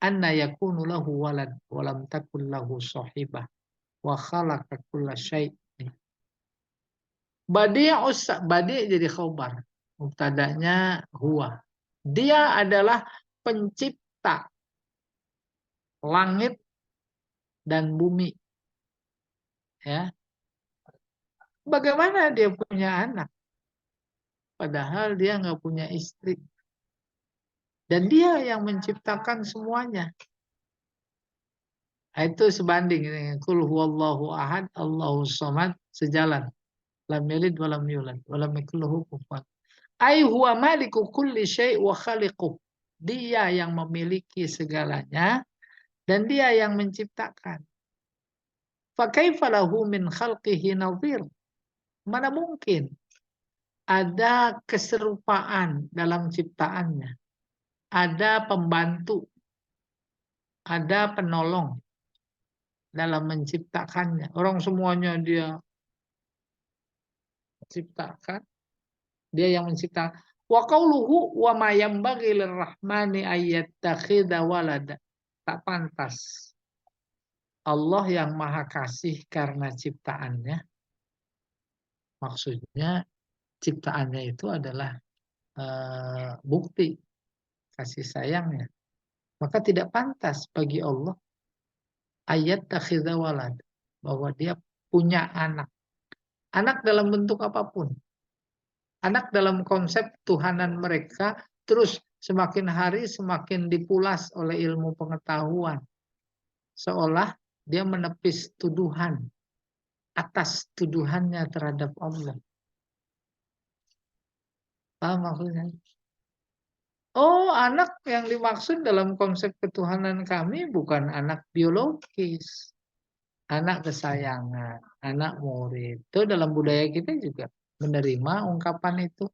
anna yakunu lahu walad wa lam takul lahu sahibah wa khalaqa kulla syai'in. Badi' jadi khobar, mubtadanya huwa. Dia adalah pencipta langit dan bumi. Ya. Bagaimana dia punya anak? Padahal dia nggak punya istri. Dan dia yang menciptakan semuanya. Itu sebanding dengan qul huwallahu ahad, Allahus samad, sejalan. Lam yalid wa lam yulad wa lam yakul lahu kufuwan. Ai huwa maliku kulli syai' wa khaliquh. Dia yang memiliki segalanya dan dia yang menciptakan. Fa kaifa lahu min khalqihi nadhir? Mana mungkin ada keserupaan dalam ciptaannya. Ada pembantu, ada penolong dalam menciptakannya. Orang semuanya dia ciptakan. Dia yang menciptakan. Wa qauluhu wa ma yanbaghi lirrahmani ayyattakhidha walada. Tak pantas. Allah yang maha kasih karena ciptaannya. Maksudnya ciptaannya itu adalah bukti kasih sayangnya. Maka tidak pantas bagi Allah ayyattakhidha walada, bahwa dia punya anak. Anak dalam bentuk apapun. Anak dalam konsep Tuhanan mereka terus semakin hari semakin dipulas oleh ilmu pengetahuan. Seolah dia menepis tuduhan atas tuduhannya terhadap Allah. Paham maksudnya? Oh, anak yang dimaksud dalam konsep ketuhanan kami bukan anak biologis. Anak kesayangan, anak murid. Itu dalam budaya kita juga menerima ungkapan itu.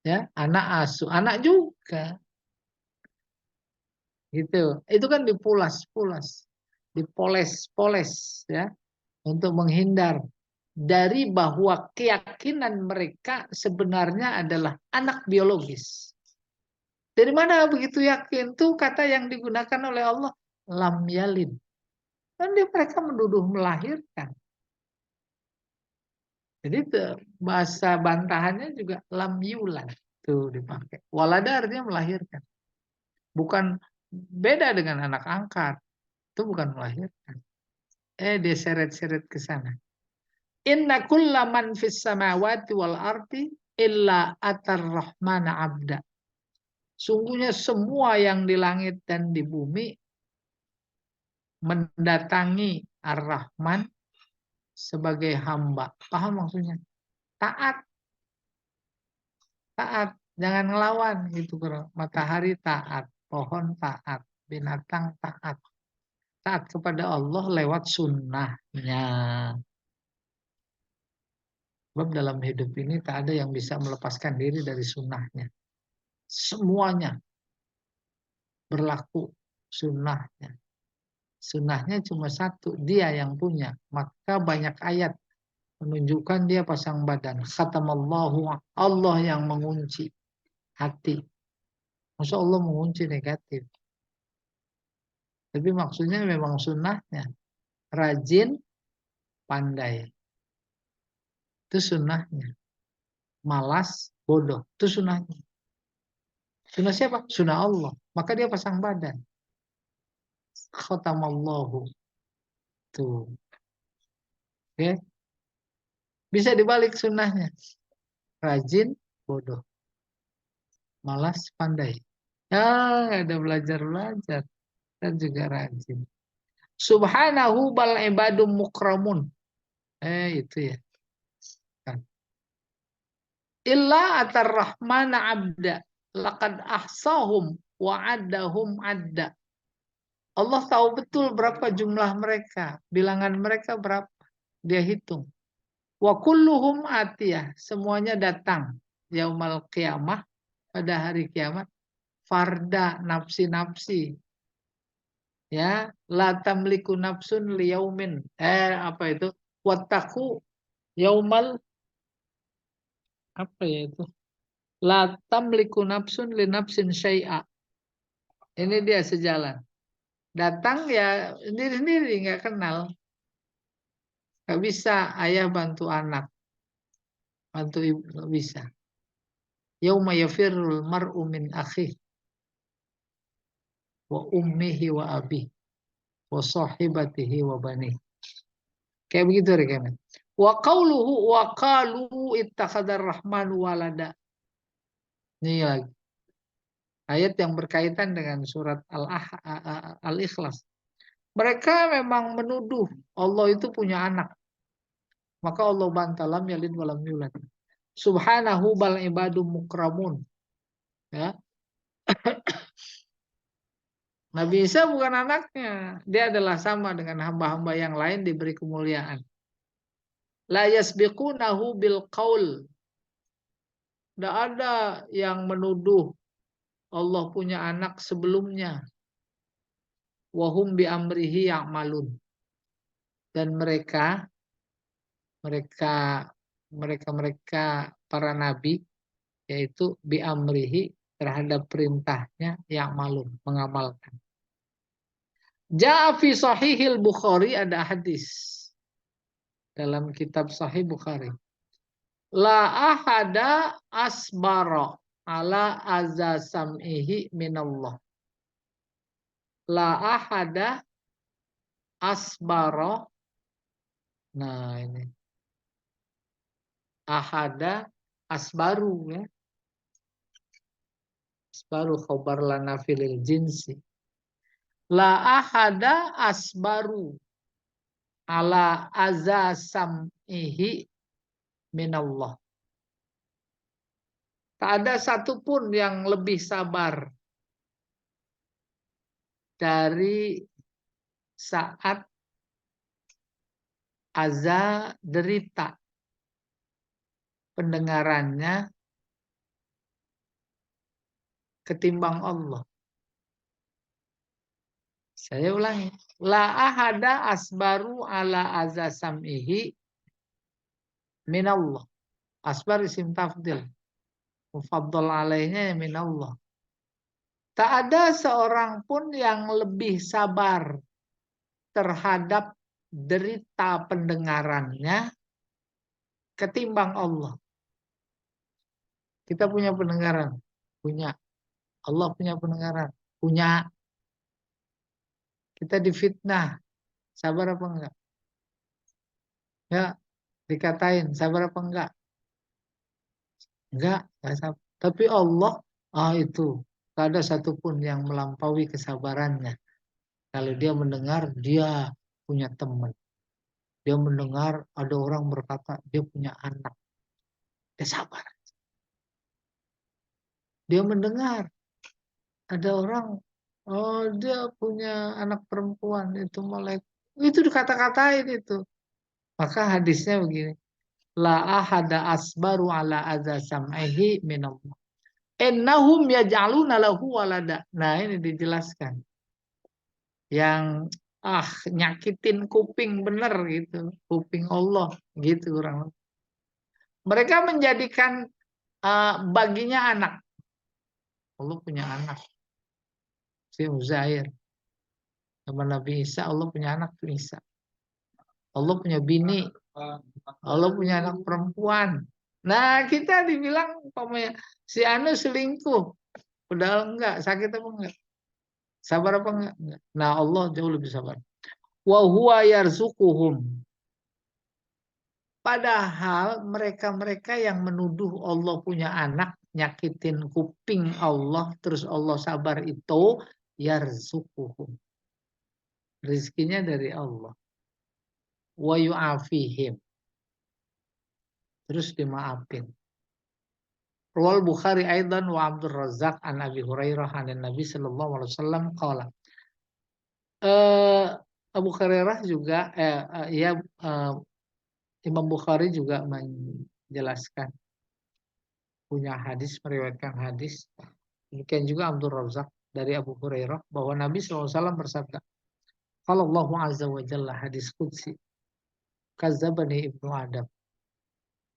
Ya, anak asuh, anak juga. Gitu. Itu kan dipulas-pulas, dipoles-poles ya. untuk menghindar dari bahwa keyakinan mereka sebenarnya adalah anak biologis. Dari mana begitu yakin? Tuh kata yang digunakan oleh Allah, lam yalid. Kan mereka menuduh melahirkan. Jadi bahasa bantahannya juga lam yulad. Tuh dipakai. Walada artinya melahirkan. Bukan beda dengan anak angkat. Itu bukan melahirkan. Diseret-seret ke sana. Inna kulla man fis samawati wal ardi illa atar rahmana abda. Sungguhnya semua yang di langit dan di bumi mendatangi Ar-Rahman sebagai hamba. Paham maksudnya? Taat, taat. Jangan ngelawan gitu. Matahari taat, pohon taat, binatang taat. Taat kepada Allah lewat sunnahnya. Sebab dalam hidup ini tak ada yang bisa melepaskan diri dari sunnahnya. Semuanya berlaku sunnahnya. Sunnahnya cuma satu, dia yang punya. Maka banyak ayat menunjukkan dia pasang badan. Khatamallahu, Allah yang mengunci hati. Masa Allah mengunci negatif. Tapi maksudnya memang sunnahnya. Rajin, pandai. Itu sunnahnya. Malas, bodoh. Itu sunnahnya. Sunnah siapa? Sunnah Allah. Maka dia pasang badan. Khatamallahu. Tuh. Oke. Bisa dibalik sunnahnya. Rajin, bodoh. Malas, pandai. Ada belajar-belajar. Dan juga rajin. Subhanahu bal ibadum mukramun. Itu ya. Kan. Illa atar rahmana abda. Laqad ahsahum wa addahum adda. Allah tahu betul berapa jumlah mereka. Bilangan mereka berapa. Dia hitung. Wa kulluhum atiyah. Semuanya datang. Yaumal qiyamah. Pada hari kiamat. Farda nafsi-nafsi. Ya. La tamliku nafsun liyaumin. Apa itu? Wattaku yaumal. Apa ya itu? La tamliku nafsun li nafsin syai'a. Ini dia sejalan. Datang ya sendiri-sendiri. Nggak kenal. Nggak bisa ayah bantu anak. Bantu ibu. Nggak bisa. Yauma yafirrul mar'u min akhih wa ummihi wa abih wa sahibatihi wa banih. Kayak begitu rekan. Wa qauluhu wa qalu ittakhadar rahmanu walada. Ini lagi ayat yang berkaitan dengan surat Al-Ikhlas. Mereka memang menuduh Allah itu punya anak. Maka Allah bantalam yalid walam yulad. Subhanahu bal ibadu mukramun. Ya. Nabi Isa bukan anaknya. Dia adalah sama dengan hamba-hamba yang lain diberi kemuliaan. La yasbiqunahu bil qaul. Tidak ada yang menuduh Allah punya anak sebelumnya. Wahum bi amrihi ya'malun. Dan mereka para nabi yaitu bi amrihi terhadap perintahnya ya'malun, mengamalkan. Ja'a fi sahihil Bukhari, ada hadis dalam kitab Sahih Bukhari. La ahada asbara ala azza sam'ihi minallah. La ahada asbara. Nah ini. Ahada asbaru ya. Asbaru khobar lana filil jinsi. La ahada asbaru ala azza sam'ihi minallah. Tak ada satupun yang lebih sabar dari saat azza derita pendengarannya ketimbang Allah. Saya ulangi. La ahada asbaru ala azasamihi minallah. Asbar isim tafdil. Mufaddal alaihnya minallah. Tak ada seorang pun yang lebih sabar terhadap derita pendengarannya ketimbang Allah. Kita punya pendengaran, punya. Allah punya pendengaran, punya. Kita difitnah, sabar apa enggak? Ya, dikatain, sabar apa enggak? Enggak sabar. Tapi Allah, itu, tak ada satupun yang melampaui kesabarannya. Kalau dia mendengar, dia punya teman. Dia mendengar ada orang berkata, dia punya anak. Dia sabar. Dia mendengar ada orang, oh dia punya anak perempuan, itu malaikat. Itu dikata-katain itu. Maka hadisnya begini. La ahada asbaru ala adza sam'ihi minallah. Innahum yaj'aluna lahu walada. Nah, ini dijelaskan. Yang nyakitin kuping bener gitu, kuping Allah gitu kurang. Mereka menjadikan baginya anak. Allah punya anak. Si Uzair sama Nabi Isa, Allah punya anak tuh Isa. Allah punya bini. Allah punya anak perempuan. Nah, kita dibilang si Anu selingkuh. Padahal enggak, sakit apa enggak? Sabar apa enggak? Enggak. Nah, Allah jauh lebih sabar. Wa huwa yarzuquhum. Padahal mereka-mereka yang menuduh Allah punya anak, nyakitin kuping Allah, terus Allah sabar itu, yarzuquhum. Rizkinya dari Allah. Wa yu'afihim. Terus dimaafin. Rawal Bukhari aidan wa Abdul Razzaq an Abi Hurairah an Nabi sallallahu alaihi wasallam qala. Abu Hurairah juga Imam Bukhari juga menjelaskan punya hadis, meriwayatkan hadis. Demikian juga Abdul Razzaq dari Abu Hurairah bahwa Nabi SAW bersabda, kalau Allah Azza wa Jalla hadis qudsi, kadzabani ibnu Adam,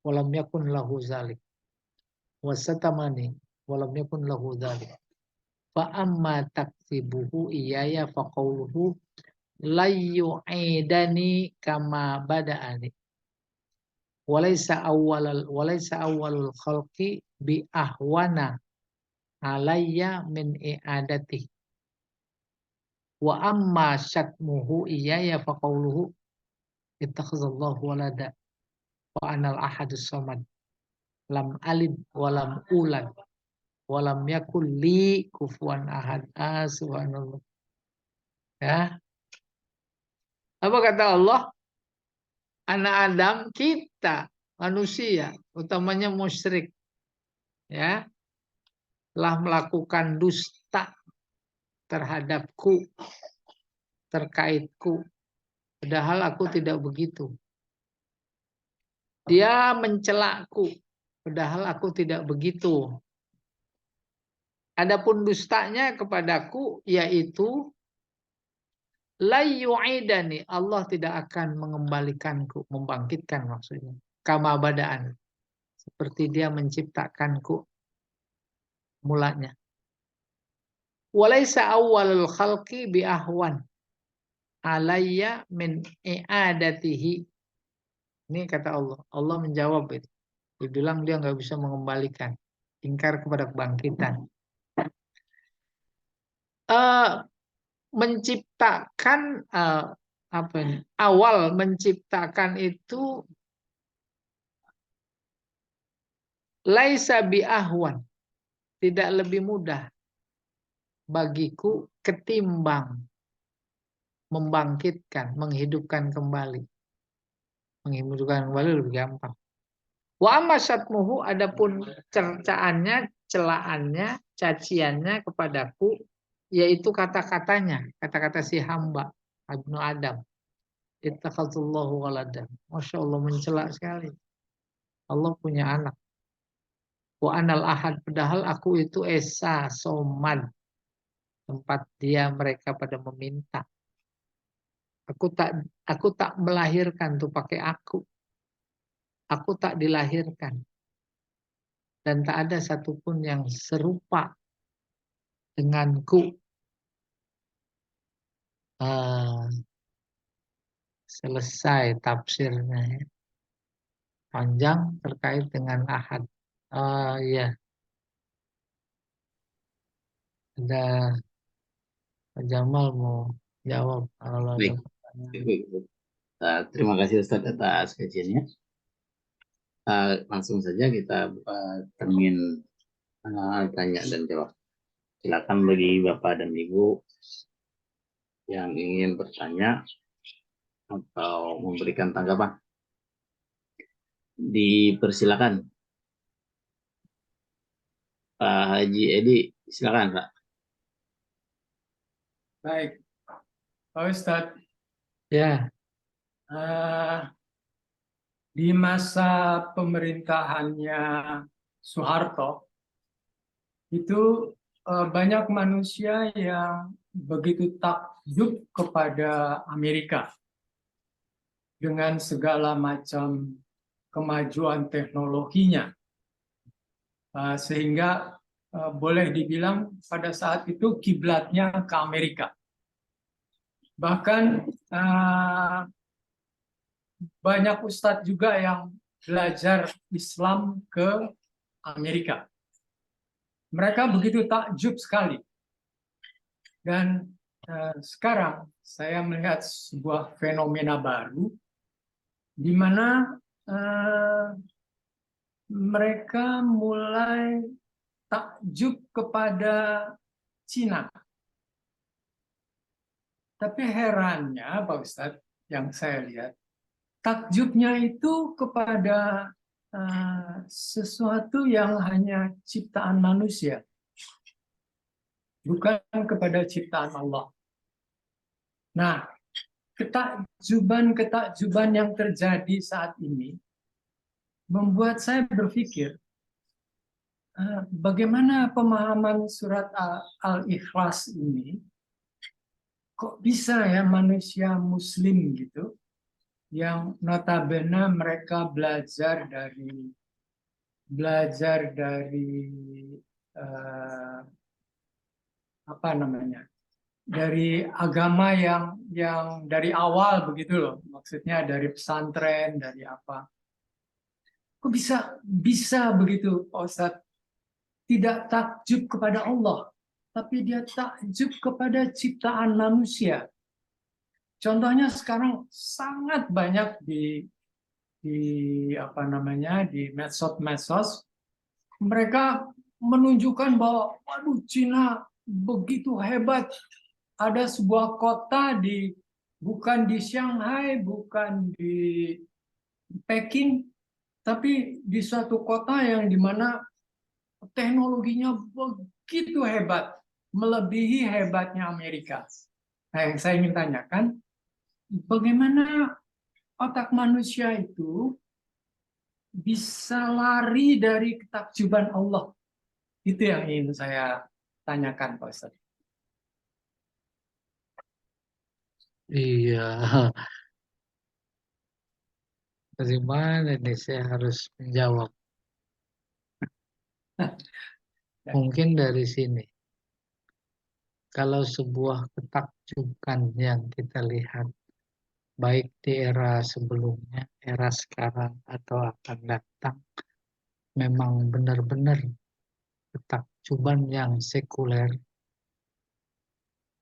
walam yakun lahu zalik, wasatamani, walam yakun lahu zalik. Fa amma taksibuhu iyaya faqauluhu layyu'idani kama bada'ani. Walaysa awwalul khalqi bi ahwana alayya min i'adati. Wa amma syatmuhu iyaya faqauluhu ittakhazallahu walada wa anal ahadus samad lam alid walam ulad walam yakul li kufuwan ahad. Subhanallah. Ya. Apa kata Allah? Anak Adam, kita manusia, utamanya musyrik, ya, telah melakukan dusta terhadapku, terkaitku, padahal aku tidak begitu. Dia mencelaku, padahal aku tidak begitu. Adapun dustanya kepadaku yaitu la yu'idani, Allah tidak akan mengembalikanku, membangkitkan maksudnya. Kama badaan, seperti dia menciptakanku mulanya. Walaysa awwalul khalqi bi ahwan alayya min i'adatihi. Ini kata Allah. Allah menjawab itu. Dia bilang dia nggak bisa mengembalikan. Ingkar kepada kebangkitan. Menciptakan apa ini? Awal menciptakan itu laisa bi ahwan, tidak lebih mudah bagiku ketimbang membangkitkan, menghidupkan kembali. Menghidupkan kembali lebih gampang. Wa amma syatmuhu, adapun cercaannya, celaannya, caciannya kepadaku, yaitu kata-katanya, kata-kata si hamba Ibnu Adam. Ittakhadullahu waladan. Masya Allah, mencela sekali. Allah punya anak. Wa anal ahad, padahal aku itu esa, somad. tempat dia mereka pada meminta. Aku tak melahirkan tuh pakai aku. Aku tak dilahirkan. Dan tak ada satupun yang serupa denganku. Selesai tafsirnya ya. Panjang terkait dengan ahad. Iya, ada Pak Jamal mau jawab kalau ada Baik, pertanyaan. baik, baik. Terima kasih Ustadz atas kajiannya. Langsung saja kita buka termin tanya dan jawab. Silakan bagi Bapak dan Ibu yang ingin bertanya atau memberikan tanggapan. Dipersilakan. Pak Haji Edi, silakan Pak. Baik, Pak Ustadz, Ya, di masa pemerintahannya Soeharto, itu banyak manusia yang begitu takjub kepada Amerika dengan segala macam kemajuan teknologinya. Sehingga boleh dibilang pada saat itu kiblatnya ke Amerika. Bahkan banyak ustadz juga yang belajar Islam ke Amerika. Mereka begitu takjub sekali. Dan sekarang saya melihat sebuah fenomena baru di mana mereka mulai takjub kepada Cina. Tapi herannya Pak Ustadz yang saya lihat, takjubnya itu kepada sesuatu yang hanya ciptaan manusia, bukan kepada ciptaan Allah. Nah, ketakjuban yang terjadi saat ini membuat saya berpikir, bagaimana pemahaman surat Al-Ikhlas ini, kok bisa ya manusia muslim gitu, yang notabene mereka belajar dari apa namanya, dari agama yang dari awal begitu loh, maksudnya dari pesantren, dari apa, kok bisa begitu Pak Ustadz, tidak takjub kepada Allah tapi dia takjub kepada ciptaan manusia. Contohnya sekarang sangat banyak di apa namanya, di medsos mereka menunjukkan bahwa waduh Cina begitu hebat. Ada sebuah kota bukan di Shanghai, bukan di Peking, tapi di suatu kota yang dimana teknologinya begitu hebat, melebihi hebatnya Amerika. Nah, yang saya ingin tanyakan, bagaimana otak manusia itu bisa lari dari ketakjuban Allah? Itu yang ingin saya tanyakan, Pak Ustaz. iya. Dari mana nih saya harus menjawab? Mungkin dari sini. Kalau sebuah ketakjuban yang kita lihat, baik di era sebelumnya, era sekarang, atau akan datang, memang benar-benar ketakjuban yang sekuler,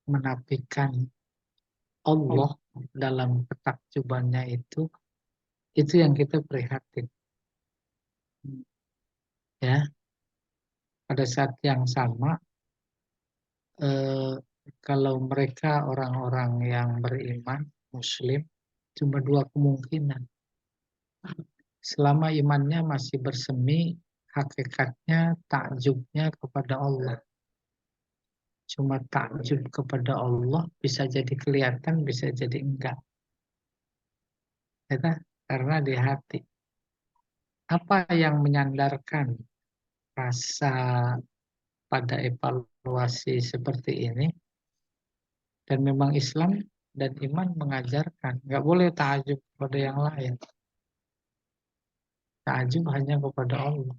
menafikan Allah dalam ketakjubannya itu yang kita prihatin. Ya, pada saat yang sama, kalau mereka orang-orang yang beriman, Muslim, cuma dua kemungkinan. Selama imannya masih bersemi, hakikatnya takjubnya kepada Allah. Cuma takjub kepada Allah bisa jadi kelihatan, bisa jadi enggak. Ya, karena di hati. Apa yang menyandarkan rasa pada evaluasi seperti ini. Dan memang Islam dan iman mengajarkan, nggak boleh ta'ajub kepada yang lain. Ta'ajub hanya kepada Allah.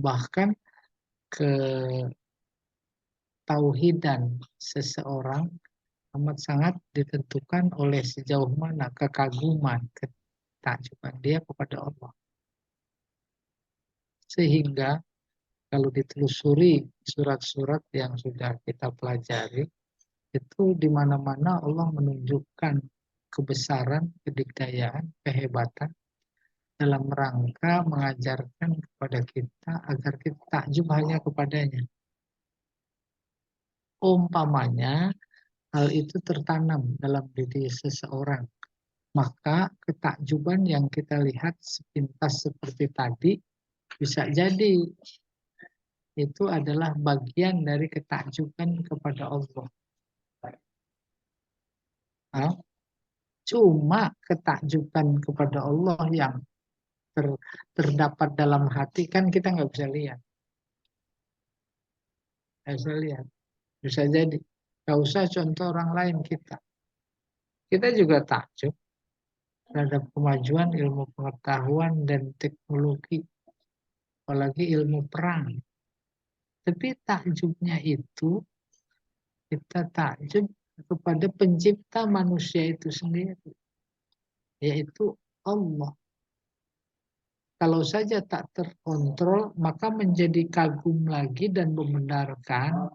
Bahkan ketauhidan seseorang amat sangat ditentukan oleh sejauh mana kekaguman, ketakjuban dia kepada Allah. Sehingga kalau ditelusuri surat-surat yang sudah kita pelajari, itu di mana-mana Allah menunjukkan kebesaran, kedikdayaan, kehebatan dalam rangka mengajarkan kepada kita agar kita takjub hanya kepadanya. Umpamanya hal itu tertanam dalam diri seseorang, maka ketakjuban yang kita lihat sepintas seperti tadi bisa jadi itu adalah bagian dari ketakjuban kepada Allah. Nah, cuma ketakjuban kepada Allah yang terdapat dalam hati kan kita nggak bisa lihat. Nggak bisa lihat. Bisa jadi. Nggak usah contoh orang lain kita. Kita juga takjub terhadap kemajuan ilmu pengetahuan dan teknologi. Apalagi ilmu perang. Tapi takjubnya itu kita takjub kepada pencipta manusia itu sendiri, yaitu Allah. Kalau saja tak terkontrol, maka menjadi kagum lagi dan membenarkan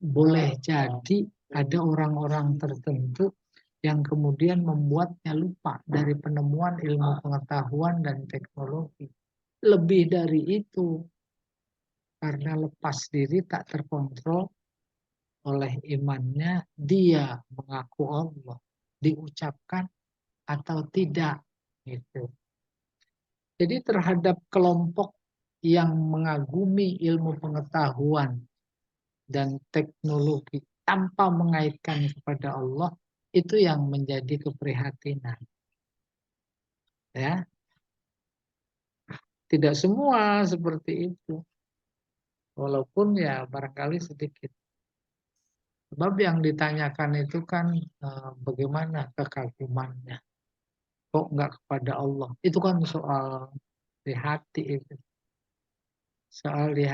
boleh jadi ada orang-orang tertentu yang kemudian membuatnya lupa dari penemuan ilmu pengetahuan dan teknologi. Lebih dari itu, karena lepas diri tak terkontrol oleh imannya, dia mengaku Allah, diucapkan atau tidak. Gitu. Jadi terhadap kelompok yang mengagumi ilmu pengetahuan dan teknologi tanpa mengaitkan kepada Allah, itu yang menjadi keprihatinan. Ya, tidak semua seperti itu, walaupun ya barangkali sedikit. Sebab yang ditanyakan itu kan bagaimana kekagumannya, kok nggak kepada Allah? Itu kan soal di hati itu, soal di